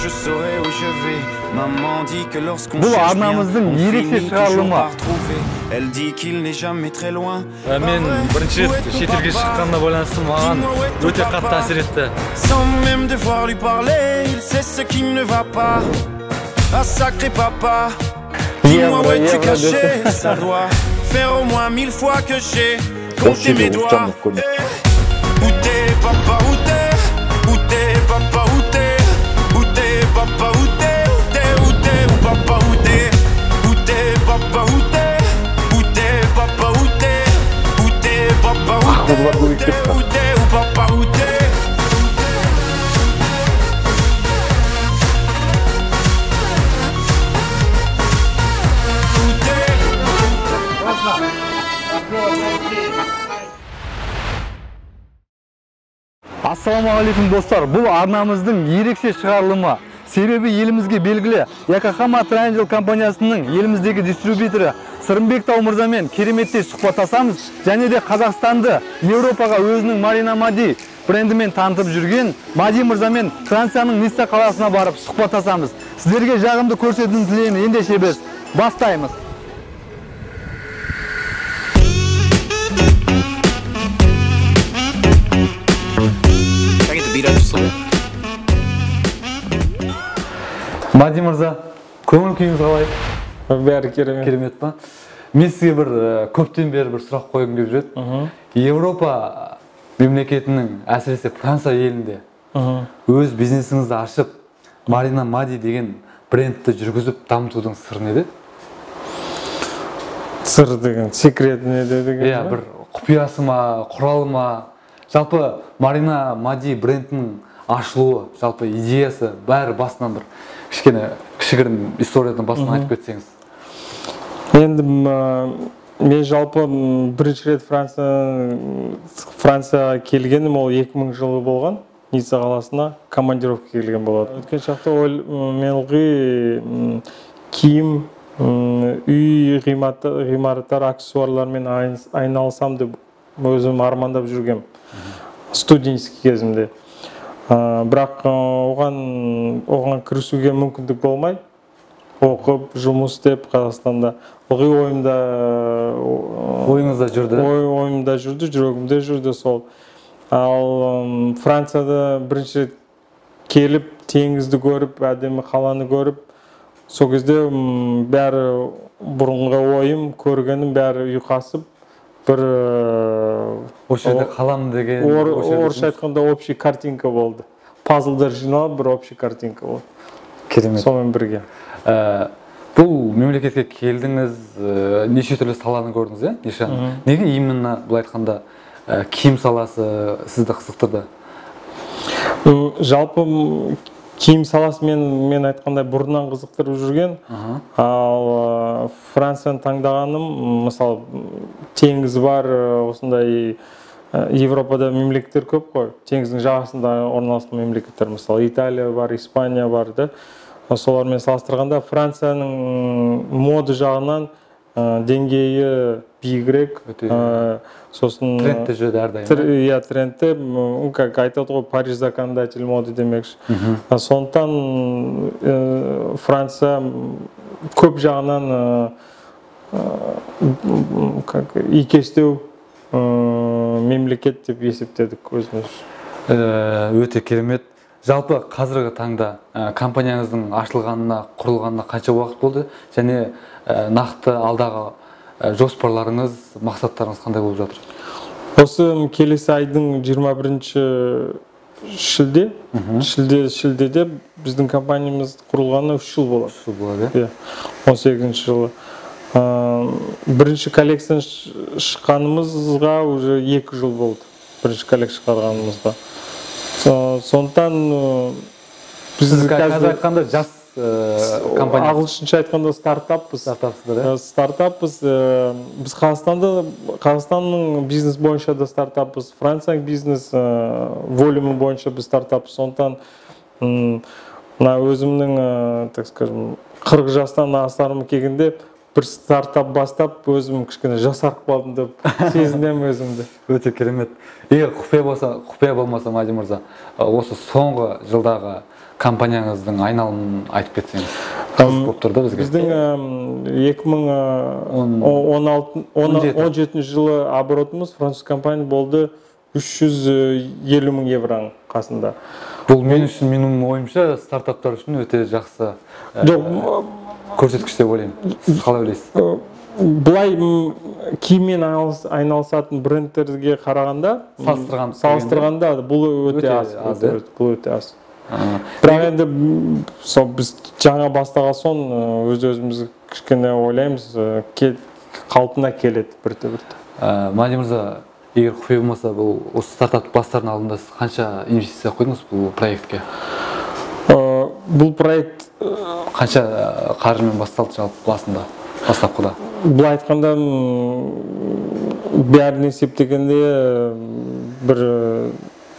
je saurai où je vais. Maman dit que lorsqu'on Bu cherche bien, arnamыздың on ерекше finit toujours шығарылымы. par trouver. Elle dit qu'il n'est jamais très loin. Мен бірінші рет шетелге шыққанына байланысты маған өте қатты әсер етті. Sans même devoir lui parler, il sait ce qui ne va pas. Ah sacré papa, dis-moi où es-tu caché? Ça doit faire au moins 1000 fois que j'ai compté mes doigts. Où t'es papa, où t'es? Où t'es papa, où t'es? Où t'es papa, où t'es? Où t'es, où papa, où t'es? Où t'es papa, où t'es? Où t'es papa, où t'es? Où t'es papa, où t'es? Où t'es, où papa, où t'es? Ассалаумағалейкум достар, бұл арнамыздың ерекше шығарылымы. Себебі елімізге белгілі Yokohama Triangle компаниясының еліміздегі дистрибьюторы Сырымбек Тау мырзамен кереметтей сұхбаттасамыз, және де Қазақстанды Еуропаға өзінің Marina Madi брендімен танытып жүрген Мади мырзамен Францияның Ницца қаласына барып сұхбаттасамыз. Сіздерге жағымды көрсетуін тілеймін. Ендеше біз бастаймыз. Мади мырза, көңіл күйіңіз қалай? Бәрі керемет. Керемет па? Мен сізге бір көптен бері бір сұрақ қойғым келіп жүреді. Еуропа мемлекетінің, әсіресе Франция елінде өз бизнесіңізді ашып, Marina Madi деген брендті жүргізіп дамытудың сыры неде? Сыр деген, секрет неде деген? Иә, бір құпиясы ма, құралы ма? Жалпы Marina Madi брендінің ашылуы, жалпы идеясы бәрі басынан бір кішігірім историядан басынан айтып кетсеңіз. Енді мен жалпы бірінші рет Франция келгенім ол 2000 жылы болған. Ницца қаласына командировка келген болады. Өткен шақта мен ылғи киім, үй ғимараттар, аксессуарлармен айналысам деп өзім армандап жүргем. Студенческий кезімде. Бірақ оған кірісуге мүмкіндік болмай, оқып, жұмыс істеп Қазақстанда. Ылғи ойыңызда жүрді? Ойымда жүрді, жүрегімде жүрді сол. Ал Францияда бірінші рет келіп, теңізді көріп, әдемі қаланы көріп, сол кезде бәрі бұрынғы ойым, көргенім бәрі ұйқасып, бір осы жерде қалам деген орысша айтқанда общий картинка болды. Пазлдар жиналып, бір общий картинка болды. Керемет. Сонымен бірге. Бұл мемлекетке келдіңіз, неше түрлі саланы көрдіңіз, е? Неге именно бұл айтқанда киім саласы сізді қызықтырды? Жалпы киім саласы мен айтқандай бұрыннан қызықтырып жүрген. Ал Францияны таңдағаным, мысалы, теңіз бар, осындай Европада мемлекеттер көп қой. Теңіздің жағасында орналасқан мемлекеттер, мысалы, Италия бар, Испания бар, да. Солармен салыстырғанда Францияның мода жағынан деңгейі биігірек. Сосын трендті жүрді әрдайым. Иә, трендті, как айтады ғой, Париж законодатель моды демекші. Сондықтан Франция көп жағынан икестеу мемлекет деп есептедік өзіміз. Өте керемет. Жалпы қазіргі таңда компанияңыздың ашылғанына, құрылғанына қанша уақыт болды? Және нақты алдағы жоспарларыңыз, мақсаттарыңыз қандай болып жатыр? Осы келесі айдың 21-ші шілдеде біздің компаниямыз құрылғанына 3 жыл болады. 3 жыл болады, 18-ші жылы. Бірінші коллекцияны шыққанымызға уже 2 жыл болды. Бірінші коллекция шығарғанымызға. Сондықтан біз қазір айтқанда жас компания. Ағылшынша айтқанда стартаппыз. Стартаппыз. Біз Қазақстанның бизнес бойынша да стартаппыз. Францияның бизнес волюмы бойынша біз стартаппыз. Сондықтан өзімнің, так скажем, 40 жастан асарым келгенде бір стартап бастап өзім кішкене жасарып қалдым деп сезінемін өзімді. Өте керемет. Егер құпия болмаса, Мади мырза, осы соңғы жылдағы компанияңыздың айналымын айтып кетсеңіз. Қызық болып тұр да бізге. Біздің 2017 жылы оборотымыз француз компания болды 350 мың евроның қасында. Бұл мен үшін, менің ойымша, стартаптар үшін өте жақсы көрсеткіш деп ойлаймын. Сіз қалай ойлайсыз? Бұлай киіммен айналысатын брендтерге қарағанда, салыстырғанда бұл өте аз. Бұл өте аз. Бірақ енді біз жаңа бастаған соң өз-өзіміз кішкене ойлаймыз, қалпына келеді бірте-бірте. Мади мырза, егер құпия болмаса, бұл осы стартап бастардың алдында сіз қанша инвестиция қойдыңыз бұл проектке? Бұл проект қанша қаржымен басталды жалпы басында, бастапқыда? Бұл айтқанда бәрін есептегенде бір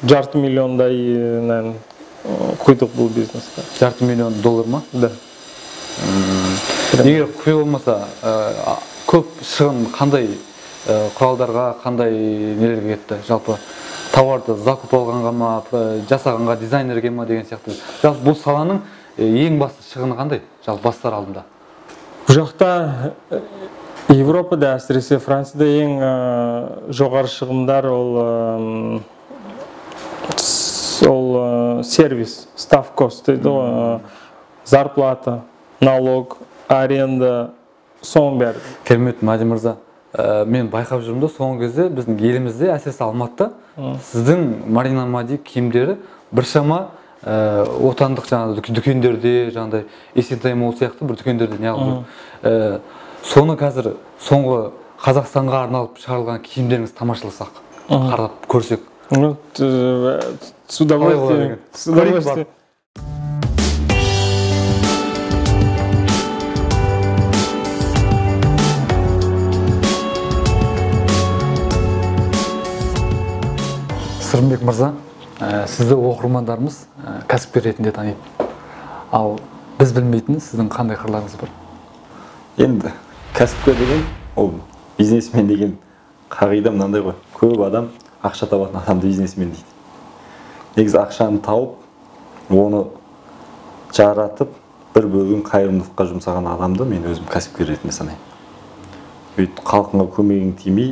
$500 миллиондай құйдық бұл бизнеске. $500 миллион ма? Да. Егер құпия болмаса, көп шығын қандай құралдарға, қандай нелерге кетті? Жалпы тауарды закуп алғанға ма, жасағанға, дизайнерге ма деген сияқты. Жалпы бұл саланың ең басты шығыны қандай? Жалпы бастар алдында. Бұл жақта Европада, әсіресе Францияда ең жоғары шығындар ол сервис, staff cost дейді, зарплата, налог, аренда, соның бәрі. Керемет, Мади мырза. Мен байқап жүрмін да, соңғы кезде біздің елімізде, әсіресе Алматыда, сіздің Марина Мади киімдері біршама отандық дүкендерде, жаңағыдай Есентай Мол сияқты бір дүкендерде неғып жүр. Соны қазір соңғы Қазақстанға арналып шығарылған киімдеріңіз тамашаласақ, қарап көрсек. С удовольствием. Сырымбек мырза, сізді оқырмандарымыз кәсіпкер ретінде таниды. Ал біз білмейтін сіздің қандай қырларыңыз бар? Енді кәсіпкер деген, ол бизнесмен деген қағида мынандай ғой. Көп адам ақша табатын адамды бизнесмен дейді. Негізі ақшаны тауып, оны жаратып, бір бөлігін қайырымдылыққа жұмсаған адамды мен өзім кәсіпкер ретінде санаймын. Өйтіп халқыңа көмегің тимей,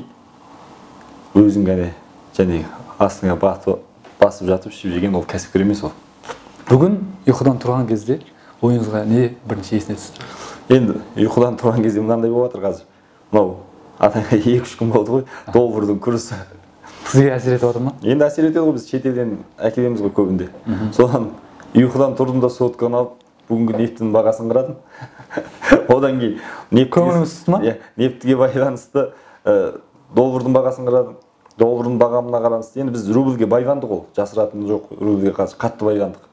өзің ғана және астыңа басып жатып ішіп жеген ол кәсіпкер емес ол. Бүгін ұйқыдан тұрған кезде ойыңызға не бірінші есіне түсті? Енді ұйқыдан тұрған кезде мынандай болып жатыр қазір. Мынау атаңа 2-3 күн болды ғой, доллардың күрісі. Сізге әсер етіп отыр ма? Енді әсер етеді ғой, біз шетелден әкелеміз ғой көбінде. Содан ұйқыдан тұрдым да сотканы алып, бүгінгі нефтің бағасын қарадым. Одан кейін нефтіге байланысты доллардың бағасын қарадым. Доллардың бағамына қаранысты. Енді біз рубльге байландық ол, жасыратын жоқ, рубльге қатты байландық.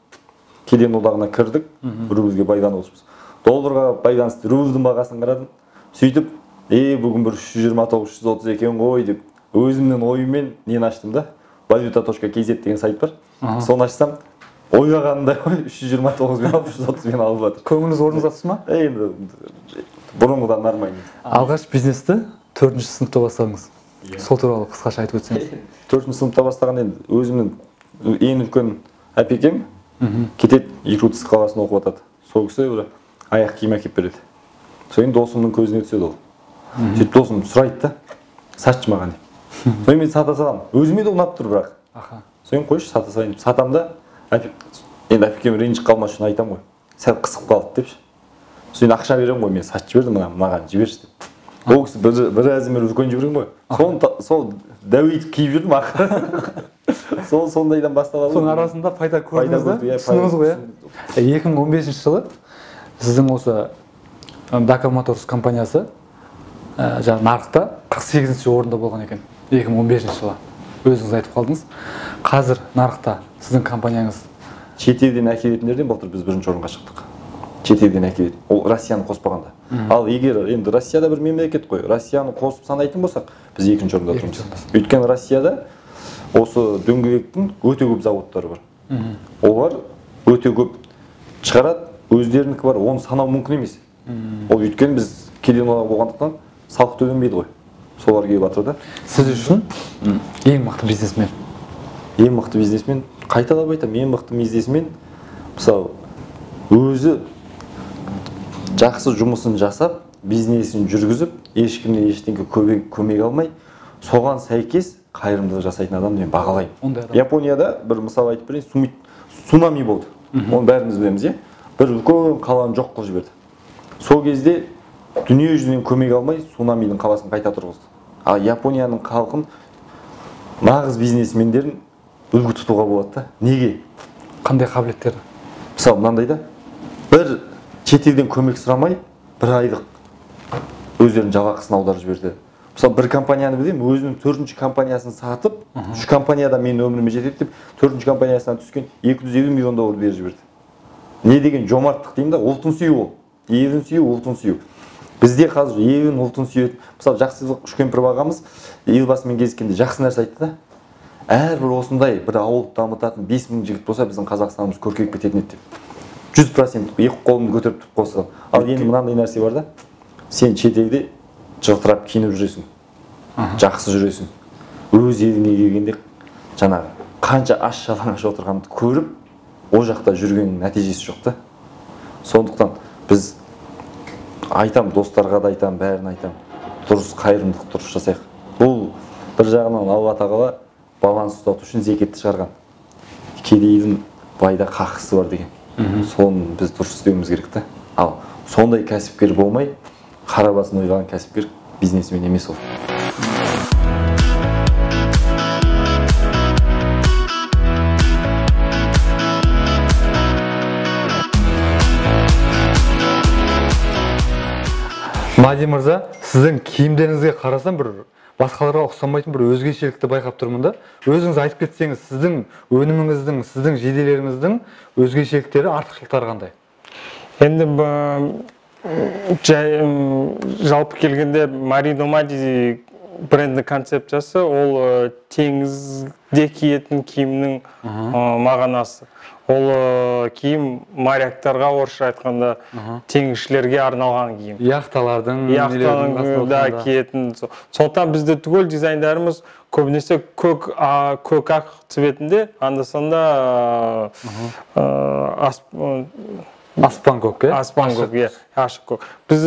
Кеден одағына кірдік, рубльге байланып отырмыз. Долларға байланысты рубльдің бағасын қарадым. Сөйтіп, бүгін бір 329-330 екен ғой деп өзімнің ойыммен нені аштым да. Valuta.kz деген сайт бар. Соны ашсам, ойлағанымдай 329-мен алып, 330-мен алып жатыр. Көңіліңіз орныңызға түсті ма? Енді бұрынғыдан нормально. Алғаш бизнесті 4-ші сыныпта бастадыңыз. Сол туралы қысқаша айтып өтсеңіз. 4-ші сыныпта бастаған енді өзімнің ең үлкен әпекем кетеді, Иркутск қаласында оқып жатады. Сол кісі бір аяқ киім әкеліп береді. Содан досымның көзіне түседі ол. Сөйтіп досым сұрайды да, сатшы маған деп. Содан мен сата саламын. Өзіме де ұнап тұр бірақ. Содан қойшы сата салайын деп сатам да, енді әпекем ренжіп қалмас үшін айтамын ғой. Сәл қысып қалды депші. Содан ақша беремін ғой, мен сатшы бердім, маған жіберші деп. Ол кісі бір әзімер үлкен жіберген ғой. Сол дәуейтіп киіп жүрдім ақыры. Сондайдан бастап алып. Соның арасында пайда көрдіңіз да? Түсініңіз ғой, 2015 жылы сіздің осы Dakar Motors компаниясы нарықта 48-ші орында болған екен. 2015 жылы. Өзіңіз айтып қалдыңыз. Қазір нарықта сіздің компанияңыз шетелден әкелетіндерден былтыр біз бірінші орынға шықтық. Шетелден әкеледі. Ол Россияны қоспағанда. Ал егер енді Россияда бір мемлекет қой, Россияны қосып санайтын болсақ, біз 2-ші орында тұрмыз. Өйткені Россияда осы дөңгелектің өте көп заводтары бар. Олар өте көп шығарады, өздерінікі бар, оны санау мүмкін емес. Ол өйткені біз кеден болғандықтан салық төленбейді ғой. Солар келіп жатыр да. Сіз үшін ең мықты бизнесмен? Ең мықты бизнесмен, қайталап айтамын, ең мықты бизнесмен мысалы өзі жақсы жұмысын жасап, бизнесін жүргізіп, ешкімнен ештеңе көмек алмай, соған сәйкес қайырымдылық жасайтын адам мен бағалаймын. Японияда бір мысал айтып берейін, цунами болды. Оны бәріміз білеміз, бір үлкен қаланы жоқ қылып жіберді. Сол кезде дүние жүзінен көмек алмай, цунамидің қаласын қайта тұрғызды. Ал Японияның халқын, нағыз бизнесмендерін үлгі тұтуға болады да. Неге? Қандай қабілеттері? Мысалы, мынандай да, бір шетелден көмек сұрамай, бір айлық өздерінің жалақысын аударып жіберді. Мысалы, бір компанияны білемін, өзінің 4-ші компаниясын сатып, 3 компанияда мен өміріме жетеді деп, 4-ші компаниясынан түскен 250 миллион доллар беріп жіберді. Не деген жомарттық деймін да, ұлтын сүю ол. Елін сүю, ұлтын сүю. Бізде қазір елін, ұлтын сүю. Мысалы, Жақсылық Үшкемпіров ағамыз елбасымен кездескенде жақсы нәрсе айтты да. Әрбір осындай бір ауыл дамытатын 5000 жігіт болса, біздің Қазақстанымыз көркейіп кететін еді деп. 100% екі қолымды көтеріп тұрып қосылған. Ал енді мынандай нәрсе бар да. Сен шетелде жылтырап киініп жүресің. Жақсы жүресің. Өз еліңе келгенде жаңағы қанша аш жалаңаш отырғанды көріп, ол жақта жүргеннің нәтижесі жоқ та. Сондықтан біз айтам, достарға да айтам, бәрін айтам. Дұрыс қайырымдылық дұрыс жасайық. Бұл бір жағынан Алла тағала баланс ұстату үшін зекетті шығарған. Кедейдің байда қақысы бар деген. Соны біз дұрыс істеуіміз керек та. Ал сондай кәсіпкер болмай, қара басын ойлаған кәсіпкер бизнесмен емес ол. Мади мырза, сіздің киімдеріңізге қарасам бір басқаларға ұқсамайтын бір өзгешелікті байқап тұрмын да. Өзіңіз айтып кетсеңіз, сіздің өніміңіздің, сіздің жейделеріңіздің өзгешеліктері, артықшылықтары қандай? Енді жалпы келгенде Марино Мади брендінің концепциясы ол теңізде киетін киімнің мағынасы. Ол киім моряктарға орысша айтқанда теңізшілерге арналған киім. Яхталардың да киетін. Сондықтан бізде түгел дизайндарымыз көбінесе көк ақ цветінде, анда-санда аспан көк, аспан көк, ашық көк. Біз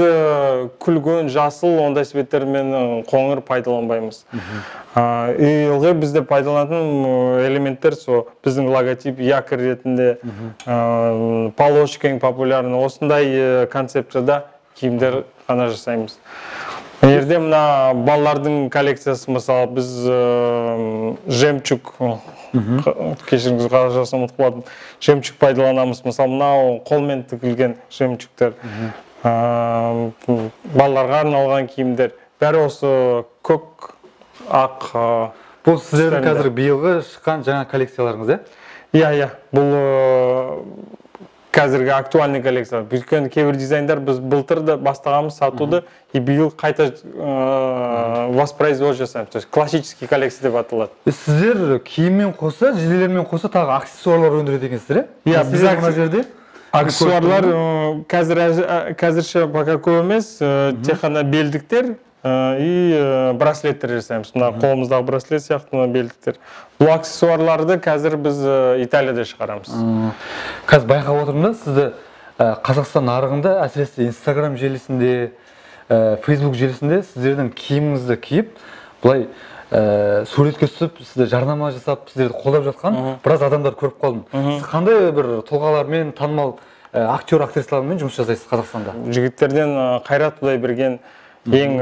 күлгін, жасыл, ондай цветтермен қоңыр пайдаланбаймыз. Ылғи бізде пайдаланатын элементтер біздің логотип, якорь ретінде, полош кең популярны, осындай концепцияда киімдер ғана жасаймыз. Ерде мына балалардың коллекциясы, мысалы, біз жемчуг, кешіріңіз қарашасын ұмытып қалдым, жемчуг пайдаланамыз. Мысалы, мынау қолмен тігілген жемчугтер, балаларға арналған киімдер, бәрі осы көк, ақ. Бұл сіздердің қазір биылғы шыққан жаңа коллекцияларыңыз, Иә, бұл қазіргі актуальный коллекция. Өйткені кейбір дизайндар біз былтырда бастағанбыз сатуды, и биыл қайта воспроизводство жасаймыз. То есть классический коллекция деп аталады. Сіздер киіммен қоса, жейделермен қоса тағы аксессуарлар өндіреді екенсіздер, Иә, біз мына жерде аксессуарлар қазірше пока көп емес, тек қана белдіктер и браслеттер жасаймыз. Мына қолымыздағы браслет сияқты белдіктер. Бұл аксессуарларды қазір біз Италияда шығарамыз. Қазір байқап отырмын да, сізді Қазақстан нарығында, әсіресе Instagram желісінде, Facebook желісінде сіздердің киіміңізді киіп, бұлай суретке түсіп, сізді жарнама жасап, сіздерді қолдап жатқан біраз адамдар көріп қалдым. Сіз қандай бір тұлғалармен, танымал актер, актрисалармен жұмыс жасайсыз Қазақстанда? Жігіттерден Қайрат Құдайберген ең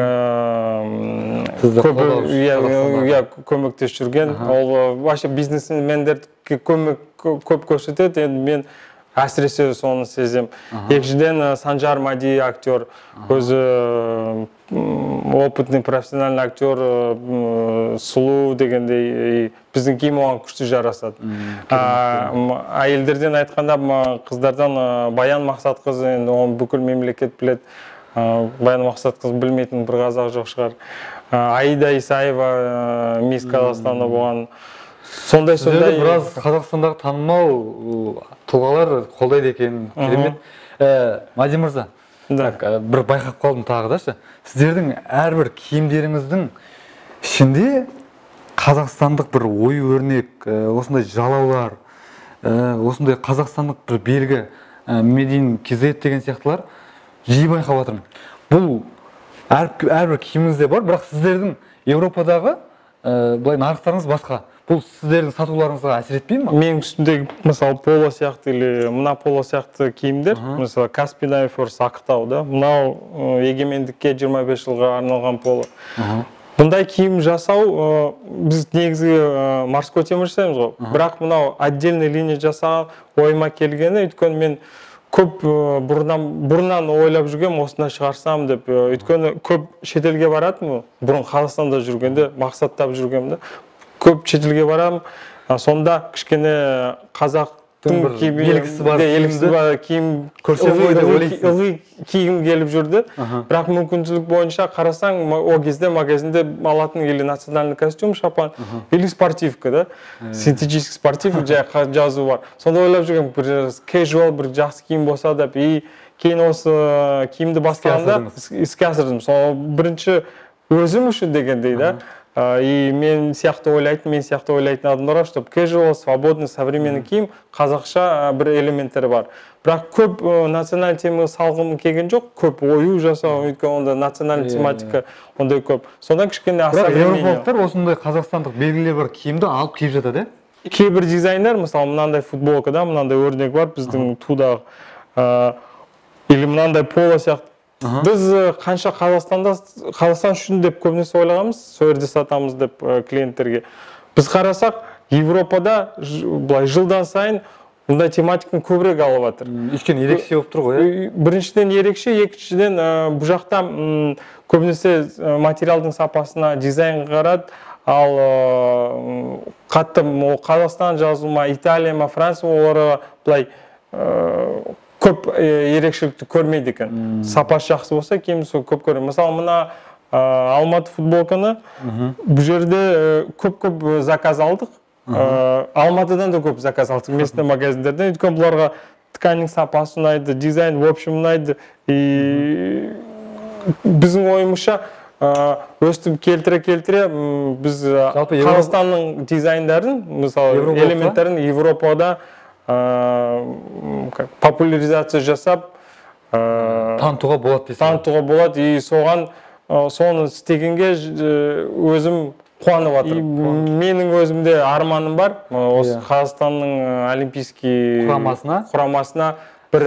көмектес жүрген. Ол вообще бизнесмендер көп көрсетеді, енді мен әсіресе соны сезем. Екіншіден Санжар Мади актер, өзі опытный профессиональный актер, сұлу дегендей, біздің киім оған күшті жарасады. Әйелдерден айтқанда, қыздардан Баян Мақсатқызы, оны бүкіл мемлекет біледі. Баян Мақсатқызы білмейтін бір қазақ жоқ шығар. Аида Исаева Мисс Қазақстанда болған. Сіздерді біраз Қазақстандағы танымал тұлғалар қолдайды екен. Керемет. Мади мырза, бір байқап қалдым тағы да сіздердің әрбір киімдеріңіздің ішінде қазақстандық бір ой өрнек, осындай жалаулар, осындай қазақстандық бір белгі, Медин KZ деген сияқтылар жиі байқап жатырмын. Бұл әрбір киіміңізде бар, бірақ сіздердің Европадағы былай нарықтарыңыз басқа. Бұл сіздердің сатуларыңызға әсер етпей ме? Менің үстімдегі мысалы поло сияқты или мына поло сияқты киімдер, мысалы Каспий Дайфорс Ақтау, да, мынау егемендікке 25 жылға арналған поло. Бұндай киім жасау, біз негізгі морской темір жасаймыз ғой. Бірақ мынау отдельный линия жасаған ойыма келгені, өйткені мен көп бұрыннан ойлап жүргем, осында шығарсам деп, өйткені көп шетелге баратым, бұрын Қазақстанда жүргенде мақсаттап жүргемді. Көп шетелге барам, сонда кішкене қазақтың белгісі бар киім ылғи киім келіп жүрді. Бірақ мүмкіншілік бойынша қарасаң, о кезде магазинде алатын или национальный костюм, шапан, или спортивка, да? Синтетический спортивка жай жазу бар. Сонда ойлап жүргем, бір casual, бір жақсы киім болса деп, кейін осы киімді бастағанда іске асырдым. Бірінші өзім үшін дегендей, да? И мен сияқты ойлайтын адамдарға, чтобы casual, свободный, современный киім, қазақша бір элементтері бар. Бірақ көп национальный темаға салғым келген жоқ, көп ою жасау, өйткені онда национальный тематика ондай көп. Сонда кішкене бірақ еуропалықтар осындай қазақстандық белгілері бар киімді алып киіп жатады. Кейбір дизайнер, мысалы, мынандай футболкада, мынандай өрнек бар, біздің тудағы, или мынандай поло сияқты. Біз қанша Қазақстан үшін деп көбінесе ойлағанбыз, сол жерде сатамыз деп клиенттерге. Біз қарасақ, Европада жылдан сайын бұндай тематиканы көбірек алып жатыр. Өйткені ерекше болып тұр ғой. Біріншіден ерекше, екіншіден бұл жақта көбінесе материалдың сапасына дизайн қарады, ал қатты Қазақстан жазылма, Италия ма, Франция оларға былай көп ерекшелікті көрмейді екен. Сапасы жақсы болса, киімді сол көп көреді. Мысалы, мына Алматы футболканы бұл жерде көп заказ алдық. Алматыдан да көп заказ алдық, местный магазиндерден. Өйткені бұларға тканның сапасы ұнайды, дизайн в общем ұнайды. Біздің ойымызша өстіп келтіре біз Қазақстанның дизайндарын, мысалы, элементтерін Европада популяризация жасап танытуға болады дейсіз. Танытуға болады, и соны істегенге өзім қуанып жатыр. Менің өзімде арманым бар, осы Қазақстанның олимпийский құрамасына бір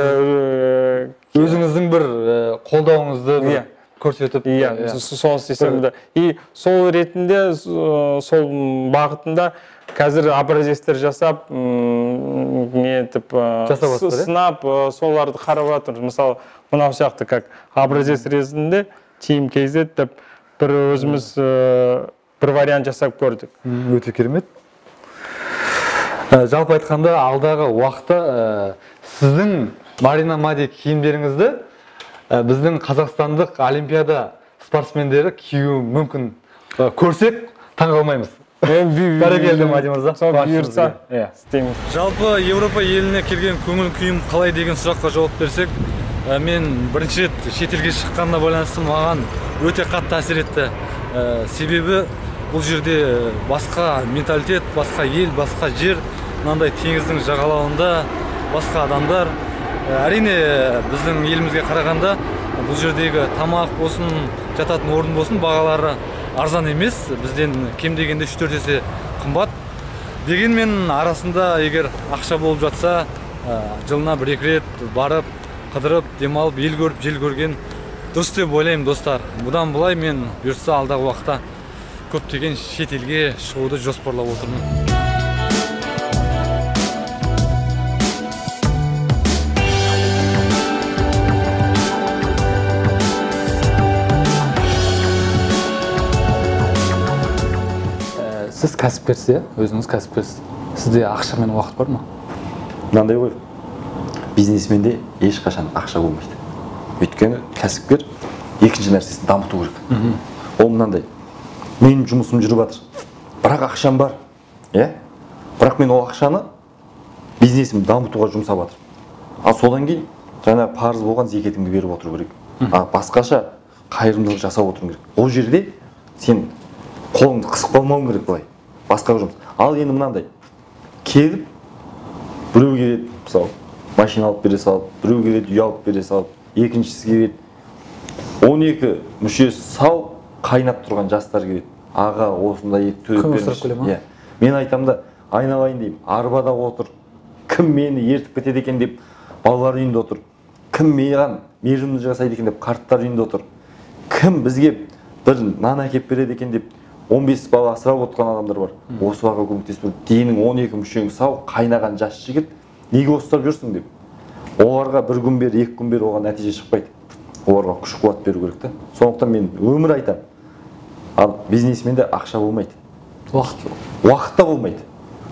өзіңіздің бір қолдауыңызды көрсетіп, сол істесемді. И сол ретінде, сол бағытында қазір образестер жасап, сынап, соларды қарап жатыр. Мысалы, мынау сияқты, как образец ретінде Team KZ деп бір өзіміз бір вариант жасап көрдік. Өте керемет. Жалпы айтқанда, алдағы уақытта сіздің Марина Мади киімдеріңізді біздің қазақстандық олимпиада спортсмендері кию мүмкін. Көрсек, таңғалмаймыз. Бәрекелді, Мади мырза. Бұйырса, істейміз. Жалпы Еуропа еліне келген көңіл күйім қалай деген сұраққа жауап берсек, мен бірінші рет шетелге шыққанына байланысты маған өте қатты әсер етті. Себебі бұл жерде басқа менталитет, басқа ел, басқа жер, мынандай теңіздің жағалауында басқа адамдар. Әрине біздің елімізге қарағанда бұл жердегі тамақ болсын, жататын орын болсын, бағалары арзан емес, бізден кем дегенде 3-4 есе қымбат. Дегенмен арасында егер ақша болып жатса, жылына 1-2 рет барып, қыдырып, демалып, ел көріп, жел көрген дұрыс деп ойлаймын, достар. Бұдан былай мен бұйыртса алдағы уақытта көптеген шетелге шығуды жоспарлап отырмын. Сіз кәсіпкерсіз, өзіңіз кәсіпкерсіз. Сізде ақша мен уақыт бар ма? Мынандай ғой, бизнесменде ешқашан ақша болмайды. Өйткені кәсіпкер екінші нәрсесін дамыту керек. Ол мынандай, менің жұмысым жүріп жатыр, бірақ ақшам бар. Бірақ мен ол ақшаны бизнесімді дамытуға жұмсап жатыр. Ал содан кейін жаңа парыз болған зекетіңді беріп отыру керек. Басқаша қайырымдылық жасап отыру керек. Ол жерде сен қолыңды қысып қалмауың керек былай. Басқа жұмыс. Ал енді мынандай. Келіп біреу келеді, мысалы, машина алып бере салып, біреу келеді, үй алып бере салып, екіншісі келеді. 12 мүшесі сау, қайнап тұрған жастар келеді. Аға, осындай ет төлеп беріңізші. Мен айтамын да, айналайын деймін, арбада отыр. Кім мені ертіп кетеді екен деп, балалар үйінде отыр. Кім маған мейірімді жасайды екен деп, қарттар үйінде отыр. Кім бізге бір нан әкеп береді екен деп, 15 бала асырап отырған адамдар бар. Осыларға көмектесіп, денің 12 мүшең сау, қайнаған жас жігіт, неге осылап жүрсің деп. Оларға бір күн бер, 2 күн бер оған нәтиже шықпайды. Оларға күш қуат беру керек та. Сондықтан мен өмір айтамын. Ал бизнесменде ақша болмайды. Уақыт та болмайды.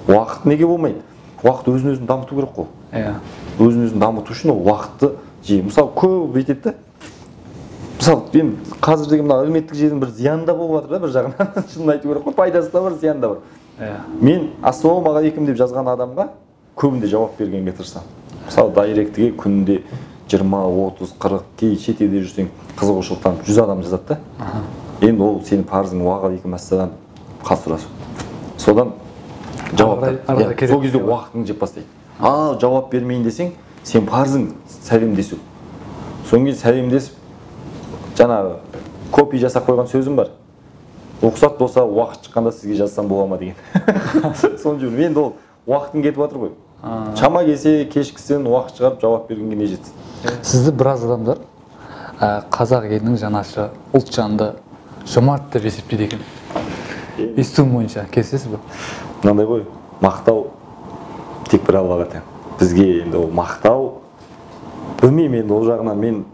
Уақыт неге болмайды? Уақыт өзін дамыту керек қой. Өзін дамыту үшін ол уақытты жей. Мысалы, көп бүйтеді. Мысалы, мен қазірдегі мына әлеуметтік желінің бір зияны да болып жатыр да, бір жағынан шынын айту керек қой, пайдасы да бар, зияны да бар. Мен ассалаумағалейкум деп жазған адамға көбінде жауап бергенге тырысамын. Мысалы, дайректіге күнде 20, 30, 40 кей шетелде жүрсең қызығушылықтан 100 адам жазады да. Енді ол сенің парызың уағалейкум ассалам қалсырасу. Содан жауап сол кезде уақытыңды жеп бастайды. Ал жауап бермейін десең, сен парызың сәлемдесу. Содан кейін сәлемдесіп, жаңағы копи жасап қойған сөзім бар. Рұқсат болса уақыт шыққанда сізге жазсам бола ма деген. Соны жүріп, енді ол уақытың кетіп жатыр ғой. Шама келсе, кешкісін уақыт шығарып жауап бергенге не жетсін. Сізді біраз адамдар қазақ елінің жанашы, ұлтжанды, жомарт деп есептейді екен. Естуім бойынша келісесіз бе? Мынандай ғой, мақтау тек бір Аллаға тән. Бізге енді ол мақтау, білмеймін енді ол жағынан мен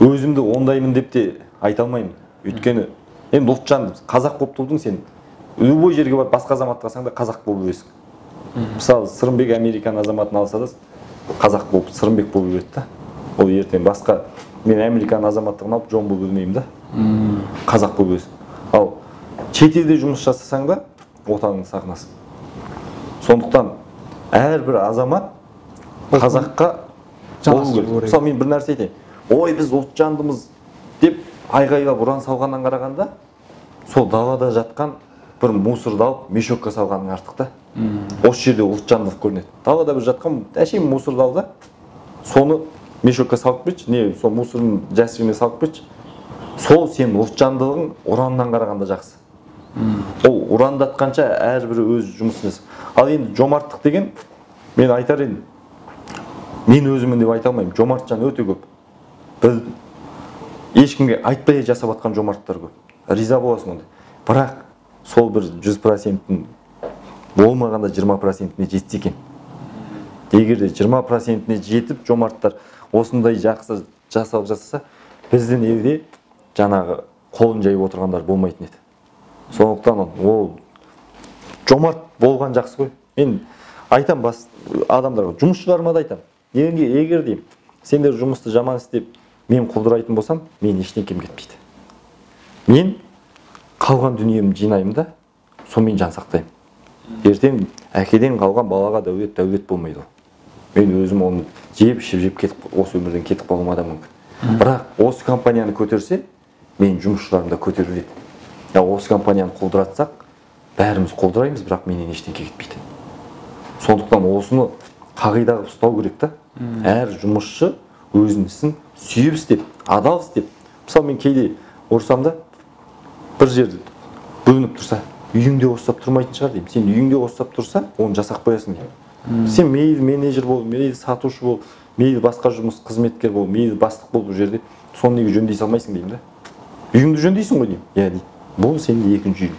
өзімді ондаймын деп те айта алмаймын. Өйткені енді ұлтжан қазақ болып тудың сен. Любой жерге барып басқа азаматқа алсаң да қазақ болып жүресің. Мысалы, Сырымбек Американ азаматын алса да қазақ болып, Сырымбек болып жүреді да. Ол ертең басқа мен Американ азаматтығын алып жон болып жүрмеймін да. Қазақ болып жүресің. Ал шетелде жұмыс жасасаң да отаныңның сағынасың. Сондықтан әрбір азамат қазаққа болу керек. Мысалы, мен бір нәрсе айтайын. Ой, біз ұлтжандымыз деп айғайлап ұран салғаннан қарағанда, сол далада жатқан бір мусорды алып мешокқа салғаның артық та. Осы жерде ұлтжандылық көрінеді. Далада бір жатқан әшейін мусорды ал да, соны мешокқа салып кетші, не сол мусордың жәшігіне салып кетші. Сол сенің ұлтжандылығың ұраннан қарағанда жақсы. Ол ұрандатқанша әрбірі өз жұмысын жасап. Ал енді жомарттық деген, мен айтар едім, мен өзімін деп айта алмаймын. Жомарт жан өте көп. Біз ешкімге айтпай жасап жатқан жомарттар көп. Риза боласың онда. Бірақ сол бір 100%-ін болмағанда 20%-іне жетсе екен. Егер де 20%-іне жетіп жомарттар осындай жақсы жасап жасаса, біздің елде жаңағы қолын жайып отырғандар болмайтын еді. Сондықтан ол жомарт болған жақсы ғой. Мен айтам адамдарға, жұмысшыларыма да айтам. Егер деймін, сендер жұмысты жаман істеп, мен құлдырайтын болсам, мен ештеңкем кетпейді. Мен қалған дүниемді жинаймын да, сонымен жан сақтаймын. Ертең әкеден қалған балаға дәулет болмайды ол. Мен өзім оны жеп кетіп, осы өмірден кетіп қалуым да мүмкін. Бірақ осы компанияны көтерсе, мен жұмысшыларым да көтеріледі. Осы компанияны құлдыратсақ, бәріміз құлдыраймыз, бірақ менен ештеңке кетпейді. Сондықтан осыны қағидаға ұстау керек та. Әр жұмысшы өзінің ісін сүйіп істеп, адал істеп. Мысалы, мен кейде ұрсам да, бір жерде бөлініп тұрса, үйіңде осып тұрмайтын шығар деймін. Сен үйіңде осып тұрса, оны жасақ қоясың деймін. Сен мейлі менеджер бол, мейлі сатушы бол, мейлі басқа жұмыс қызметкер бол, мейлі бастық бол, бұл жерде соны неге жөндей салмайсың деймін да. Үйіңді жөндейсің ғой деймін. Иә дейді. Бұл сенде екінші үйің.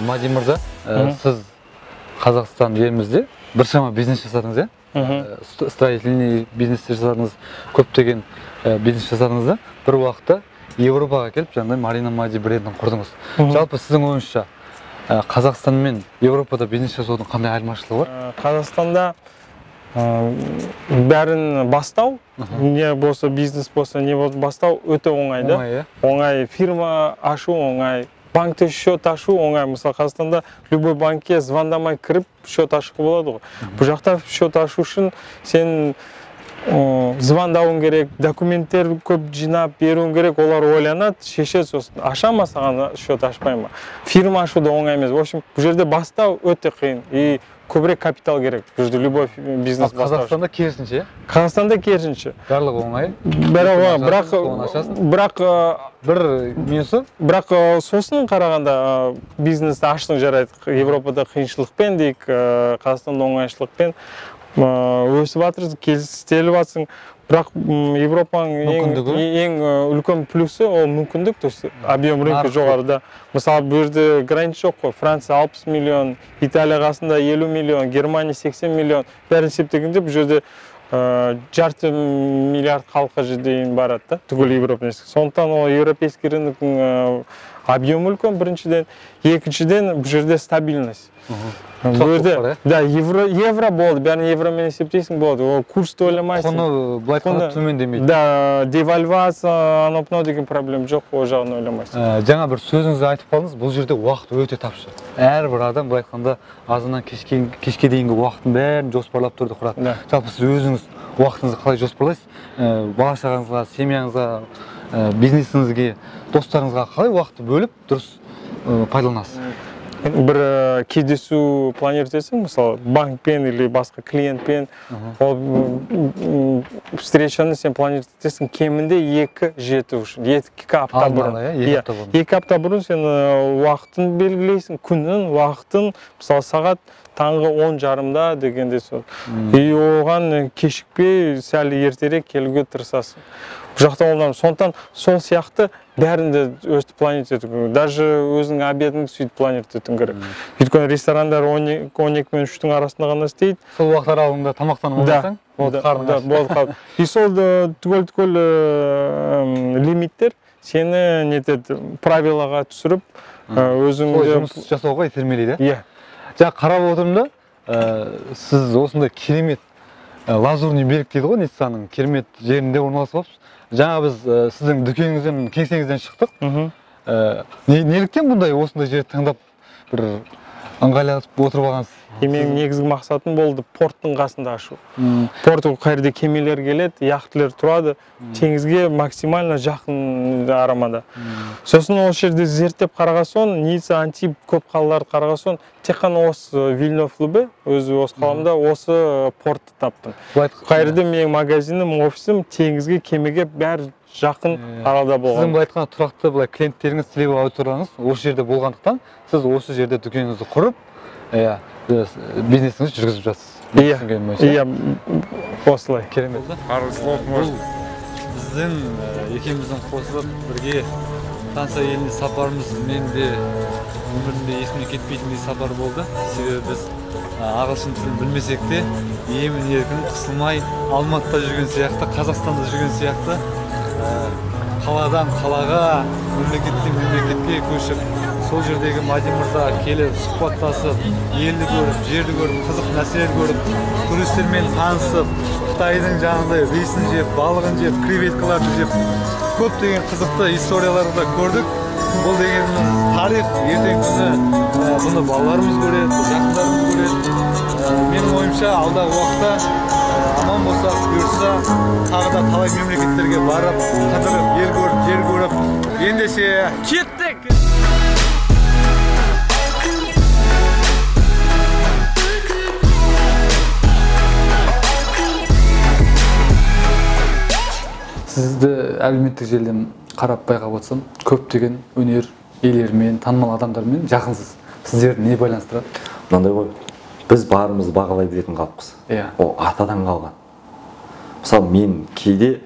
Мади мырза, сіз Қазақстан елімізде біршама бизнес жасадыңыз, строительный бизнес жасадыңыз, көптеген бизнес жасадыңыз да, бір уақытта Европаға келіп, жаңағыдай Марина Мади брендін құрдыңыз. Жалпы сіздің ойыңызша Қазақстан мен Европада бизнес жасаудың қандай айырмашылығы бар? Қазақстанда бәрін бастау, не болса бизнес болса, не болса бастау өте оңай да. Оңай, фирма ашу оңай, банкте счет ашу оңай. Мысалы Қазақстанда любой банкке звондамай кіріп счет ашуға болады ғой. Бұл жақта счет ашу үшін сен звондауың керек, документтер көп жинап беруің керек, олар ойланады, шешеді, сосын аша ма саған счет ашпай ма. Фирма ашу да оңай емес. В общем, бұл жерде бастау өте қиын. И көбірек капитал керек. Бұл жерде любой бизнес бастау. Қазақстанда керісінше? Қазақстанда керісінше. Барлығы оңай. Бірақ сосын қарағанда бизнесті аштың жарайды. Европада қиыншылықпен дейік, Қазақстанда оңайшылықпен өсіп жатырсың, келістеліп жатсың. Бірақ Европаның ең үлкен плюсы ол мүмкіндік, то есть объем рынка жоғарыда. Мысалы бұл жерде граница жоқ қой. Франция 60 миллион, Италия қасында 50 миллион, Германия 80 миллион. Бәрін есептегенде бұл жерде жарты миллиард халыққа дейін барады да, түгел Европа. Сондықтан ол европейский рыноктың объемы үлкен біріншіден, екіншіден бұл жерде стабильность. Бұл жерде евро болды, бәрін евромен есептейсің болады, ол курсты ойламайсың. Құны былай айтқанда төмендемейді. Да, девальвация, анау-мынау деген проблем жоқ, ол жағын ойламайсың. Жаңа бір сөзіңізді айтып қалдыңыз, бұл жерде уақыт өте тапшы. Әрбір адам былай айтқанда азаннан кешке дейінгі уақытын бәрін жоспарлап тұрды құрады. Жалпы сіз өзіңіз уақытыңызды қалай жоспарлайсыз? Бала-шағаңызға, семьяңызға, бизнесіңізге, достарыңызға қалай уақытты бөліп дұрыс пайдаланасыз? Бір кездесу планировать етсең, мысалы банкпен или басқа клиентпен, ол встречаны сен планировать етесің кемінде 2-7 үшін, 2 апта бұрын. 2 апта бұрын сен уақытын белгілейсің, күнін, уақытын, мысалы сағат таңғы 10:30 дегенде сол. И оған кешікпей, сәл ертерек келуге тырысасың. Бұл жақта олдан, сондықтан сол сияқты бәрінде өсті планировать ету. Даже өзінің обедіңді сөйтіп планировать етуің керек. Өйткені ресторандар 12 мен 3-тің арасында ғана істейді. Сол уақыт аралығында тамақтанып алсаң, болды қалды. И сол түгел лимиттер сені нетеді, правилаға түсіріп, өзіңді жұмыс жасауға итермелейді. Иә. Жаңа қарап отырмын да, сіз осындай керемет лазурный берег дейді ғой, Ниццаның керемет жерінде орналасып алыпсыз. Жаңа біз сіздің дүкеніңізден, кеңсеңізден шықтық. Неліктен бұндай осындай жерді таңдап бір ыңғайлатып отырып алғансыз? Менің негізгі мақсатым болды порттың қасында ашу. Порттың қайырде кемелер келеді, яхтілер тұрады, теңізге максимально жақын арамада. Сосын ол жерде зерттеп қараған соң, Ницца, Антиб көп қалаларды қараған соң, тек қана осы Вильнёв-Лубе, өзі осы қаламда осы портты таптым. Қайырде менің магазинім, офисім теңізге, кемеге бәрі жақын аралда болған. Сіздің былай айтқан тұрақты клиенттеріңіз, целевой аудиторияңыз осы жерде болғандықтан, сіз осы жерде дүкеніңізді құрып, бизнесіңізді жүргізіп жатсыз. Иә, осылай. Керемет. Біздің екеуміздің қосылып бірге Франция еліне сапарымыз мен де өмірімде есіме кетпейтіндей сапар болды. Себебі біз ағылшын тілін білмесек те, емін-еркін қысылмай Алматыда жүрген сияқты, Қазақстанда жүрген сияқты қаладан қалаға, мемлекеттен мемлекетке көшіп, сол жердегі Мадин мырза келіп, сұхбаттасып, елді көріп, жерді көріп, қызық нәрселер көріп, туристермен танысып, Қытайдың жаңағыдай рисін жеп, балығын жеп, креветкаларды жеп, көптеген қызықты историяларды көрдік. Бұл дегеніміз тарих, ертең күні бұны балаларымыз көреді, жақындарымыз көреді. Менің ойымша алдағы уақытта аман болсақ, бұйырса, тағы да талай мемлекеттерге барып, қыдырып, ел көріп, жер көріп, ендеше кеттік! Сізді әлеуметтік желіден қарап байқап отырсам, көптеген өнер иелерімен, танымал адамдармен жақынсыз. Сіздерді не байланыстырады? Мынандай ғой, біз барымызды бағалай білетін қалыппыз. Ол атадан қалған. Мысалы, мен кейде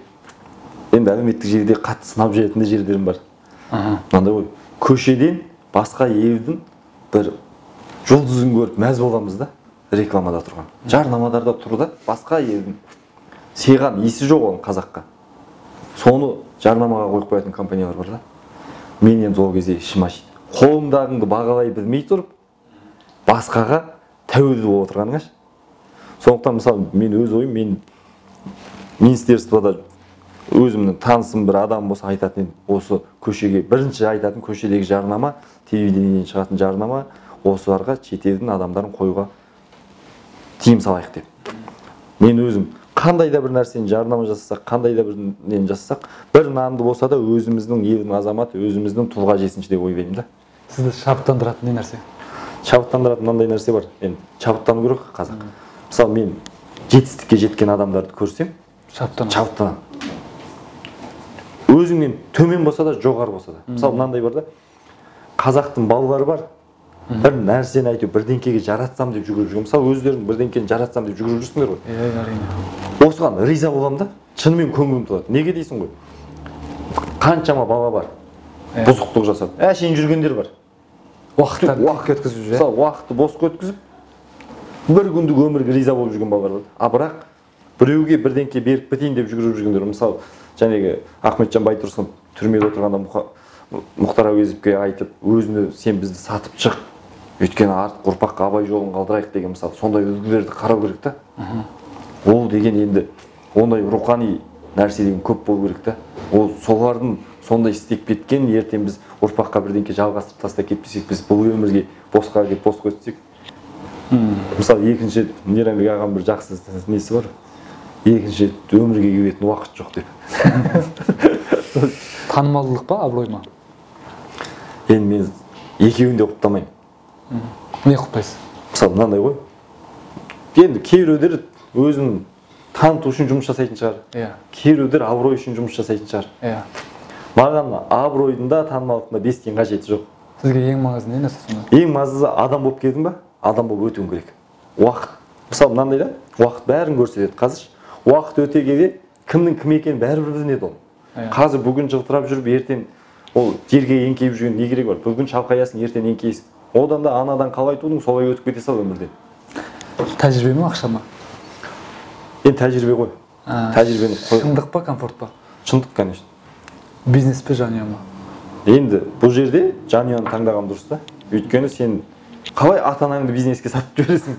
енді әлеуметтік желіде қатты сынап жетінде жерлерім бар. Мынандай ғой, көшеден басқа елдің бір жұлдызын көріп мәз боламыз да, рекламада тұрған. Жарнамаларда тұрды, басқа елдің сыйған иісі жоқ оның қазаққа. Соны жарнамаға қойып қоятын компаниялар бар да. Мен енді ол кезде ішім ашиды. Қолыңдағыңды бағалай білмей тұрып, басқаға тәуелді болып отырғаныңаш. Сондықтан мысалы мен өз ойым, мен министерствода өзімнің танысым бір адам болса айтатын, осы көшеге бірінші айтатын көшедегі жарнама, телевидениеден шығатын жарнама, осыларға шетелдің адамдарын қоюға тиым салайық деп. Мен өзім қандай да бір нәрсені жарнама жасасақ, қандай да бір нені жасасақ, бір нанды болса да өзіміздің елдің азаматы, өзіміздің тұлға жесінші деп ойлаймын да. Сізді шабыттандыратын не нәрсе? Шабыттандыратын мынандай нәрсе бар. Мен шабыттану керек қазақ. Мысалы мен жетістікке жеткен адамдарды көрсем, шабыттанамын. Өзіңнен төмен болса да, жоғары болса да. Мысалы мынандай бар да, қазақтың балалары бар. Бір нәрсені айту, бірдеңкеге жаратсам деп жүгіріп жүрген. Мысалы өздерің бірдеңкені жаратсам деп жүгіріп жүрсіңдер ғой. Әрине. Осыған риза боламын да, шынымен көңілім толады. Неге дейсің ғой? Қаншама бала бар. Бұзықтық жасап, әшейін жүргендер бар. Уақыт өткізіп жүр. Мысалы уақытты босқа өткізіп, бір күндік өмірге риза болып жүрген балалар бар. А бірақ біреуге бірдеңке беріп кетейін деп жүгіріп жүргендер. Мысалы, жаңағы Ахметжан Байтұрсынов түрмеде отырғанда Мұхтар Әуезовке айтып, өзіне сен бізді сатып шық, өйткені артық ұрпаққа абай жолын қалдырайық деген, мысалы, сондай үлгілерді қарау керек та. Ол деген енді ондай рухани нәрсе деген көп болу керек та. Ол солардың сондай істеп кеткен, ертең біз ұрпаққа бірдеңке жалғастырып тастап кетпесек, біз бұл өмірге босқа келіп бос өтсек. Мысалы, екінші Мейрамбек ағам бір жақсы несі бар. Екінші өмірге келетін уақыт жоқ деп. Танымалдылық па, абырой ма? Енді мен екеуін де құптамаймын. Не құптайсыз? Мысалы, мынандай ғой. Енді кейбіреулер өзін таныту үшін жұмыс жасайтын шығар. Кейбіреулер абырой үшін жұмыс жасайтын шығар. Маған абыройдың да танымалдықтың да 5 тиын қажеті жоқ. Сізге ең маңызды не нәрсе сонда? Ең маңыздысы адам болып келдің ба? Адам болып өтуің керек. Уақыт. Мысалы, мынандай да, уақыт бәрін көрсетеді. Қазір уақыт өте келе кімнің кім екенін бәрібір білінеді ол. Қазір бүгін жылтырап жүріп, ертең ол жерге еңкейіп жүрген не керек бар? Бүгін шалқаясың, ертең еңкейсің. Одан да анадан қалай тудың, солай өтіп кете сал өмірден. Тәжірибе ме, ақша ма? Енді тәжірибе ғой. Тәжірибені қой. Шындық па, комфорт па? Шындық, конечно. Бизнес пе, жанұя ма? Енді бұл жерде жанұяны таңдаған дұрыс та. Өйткені сен қалай ата-анаңды бизнеске сатып жібересің?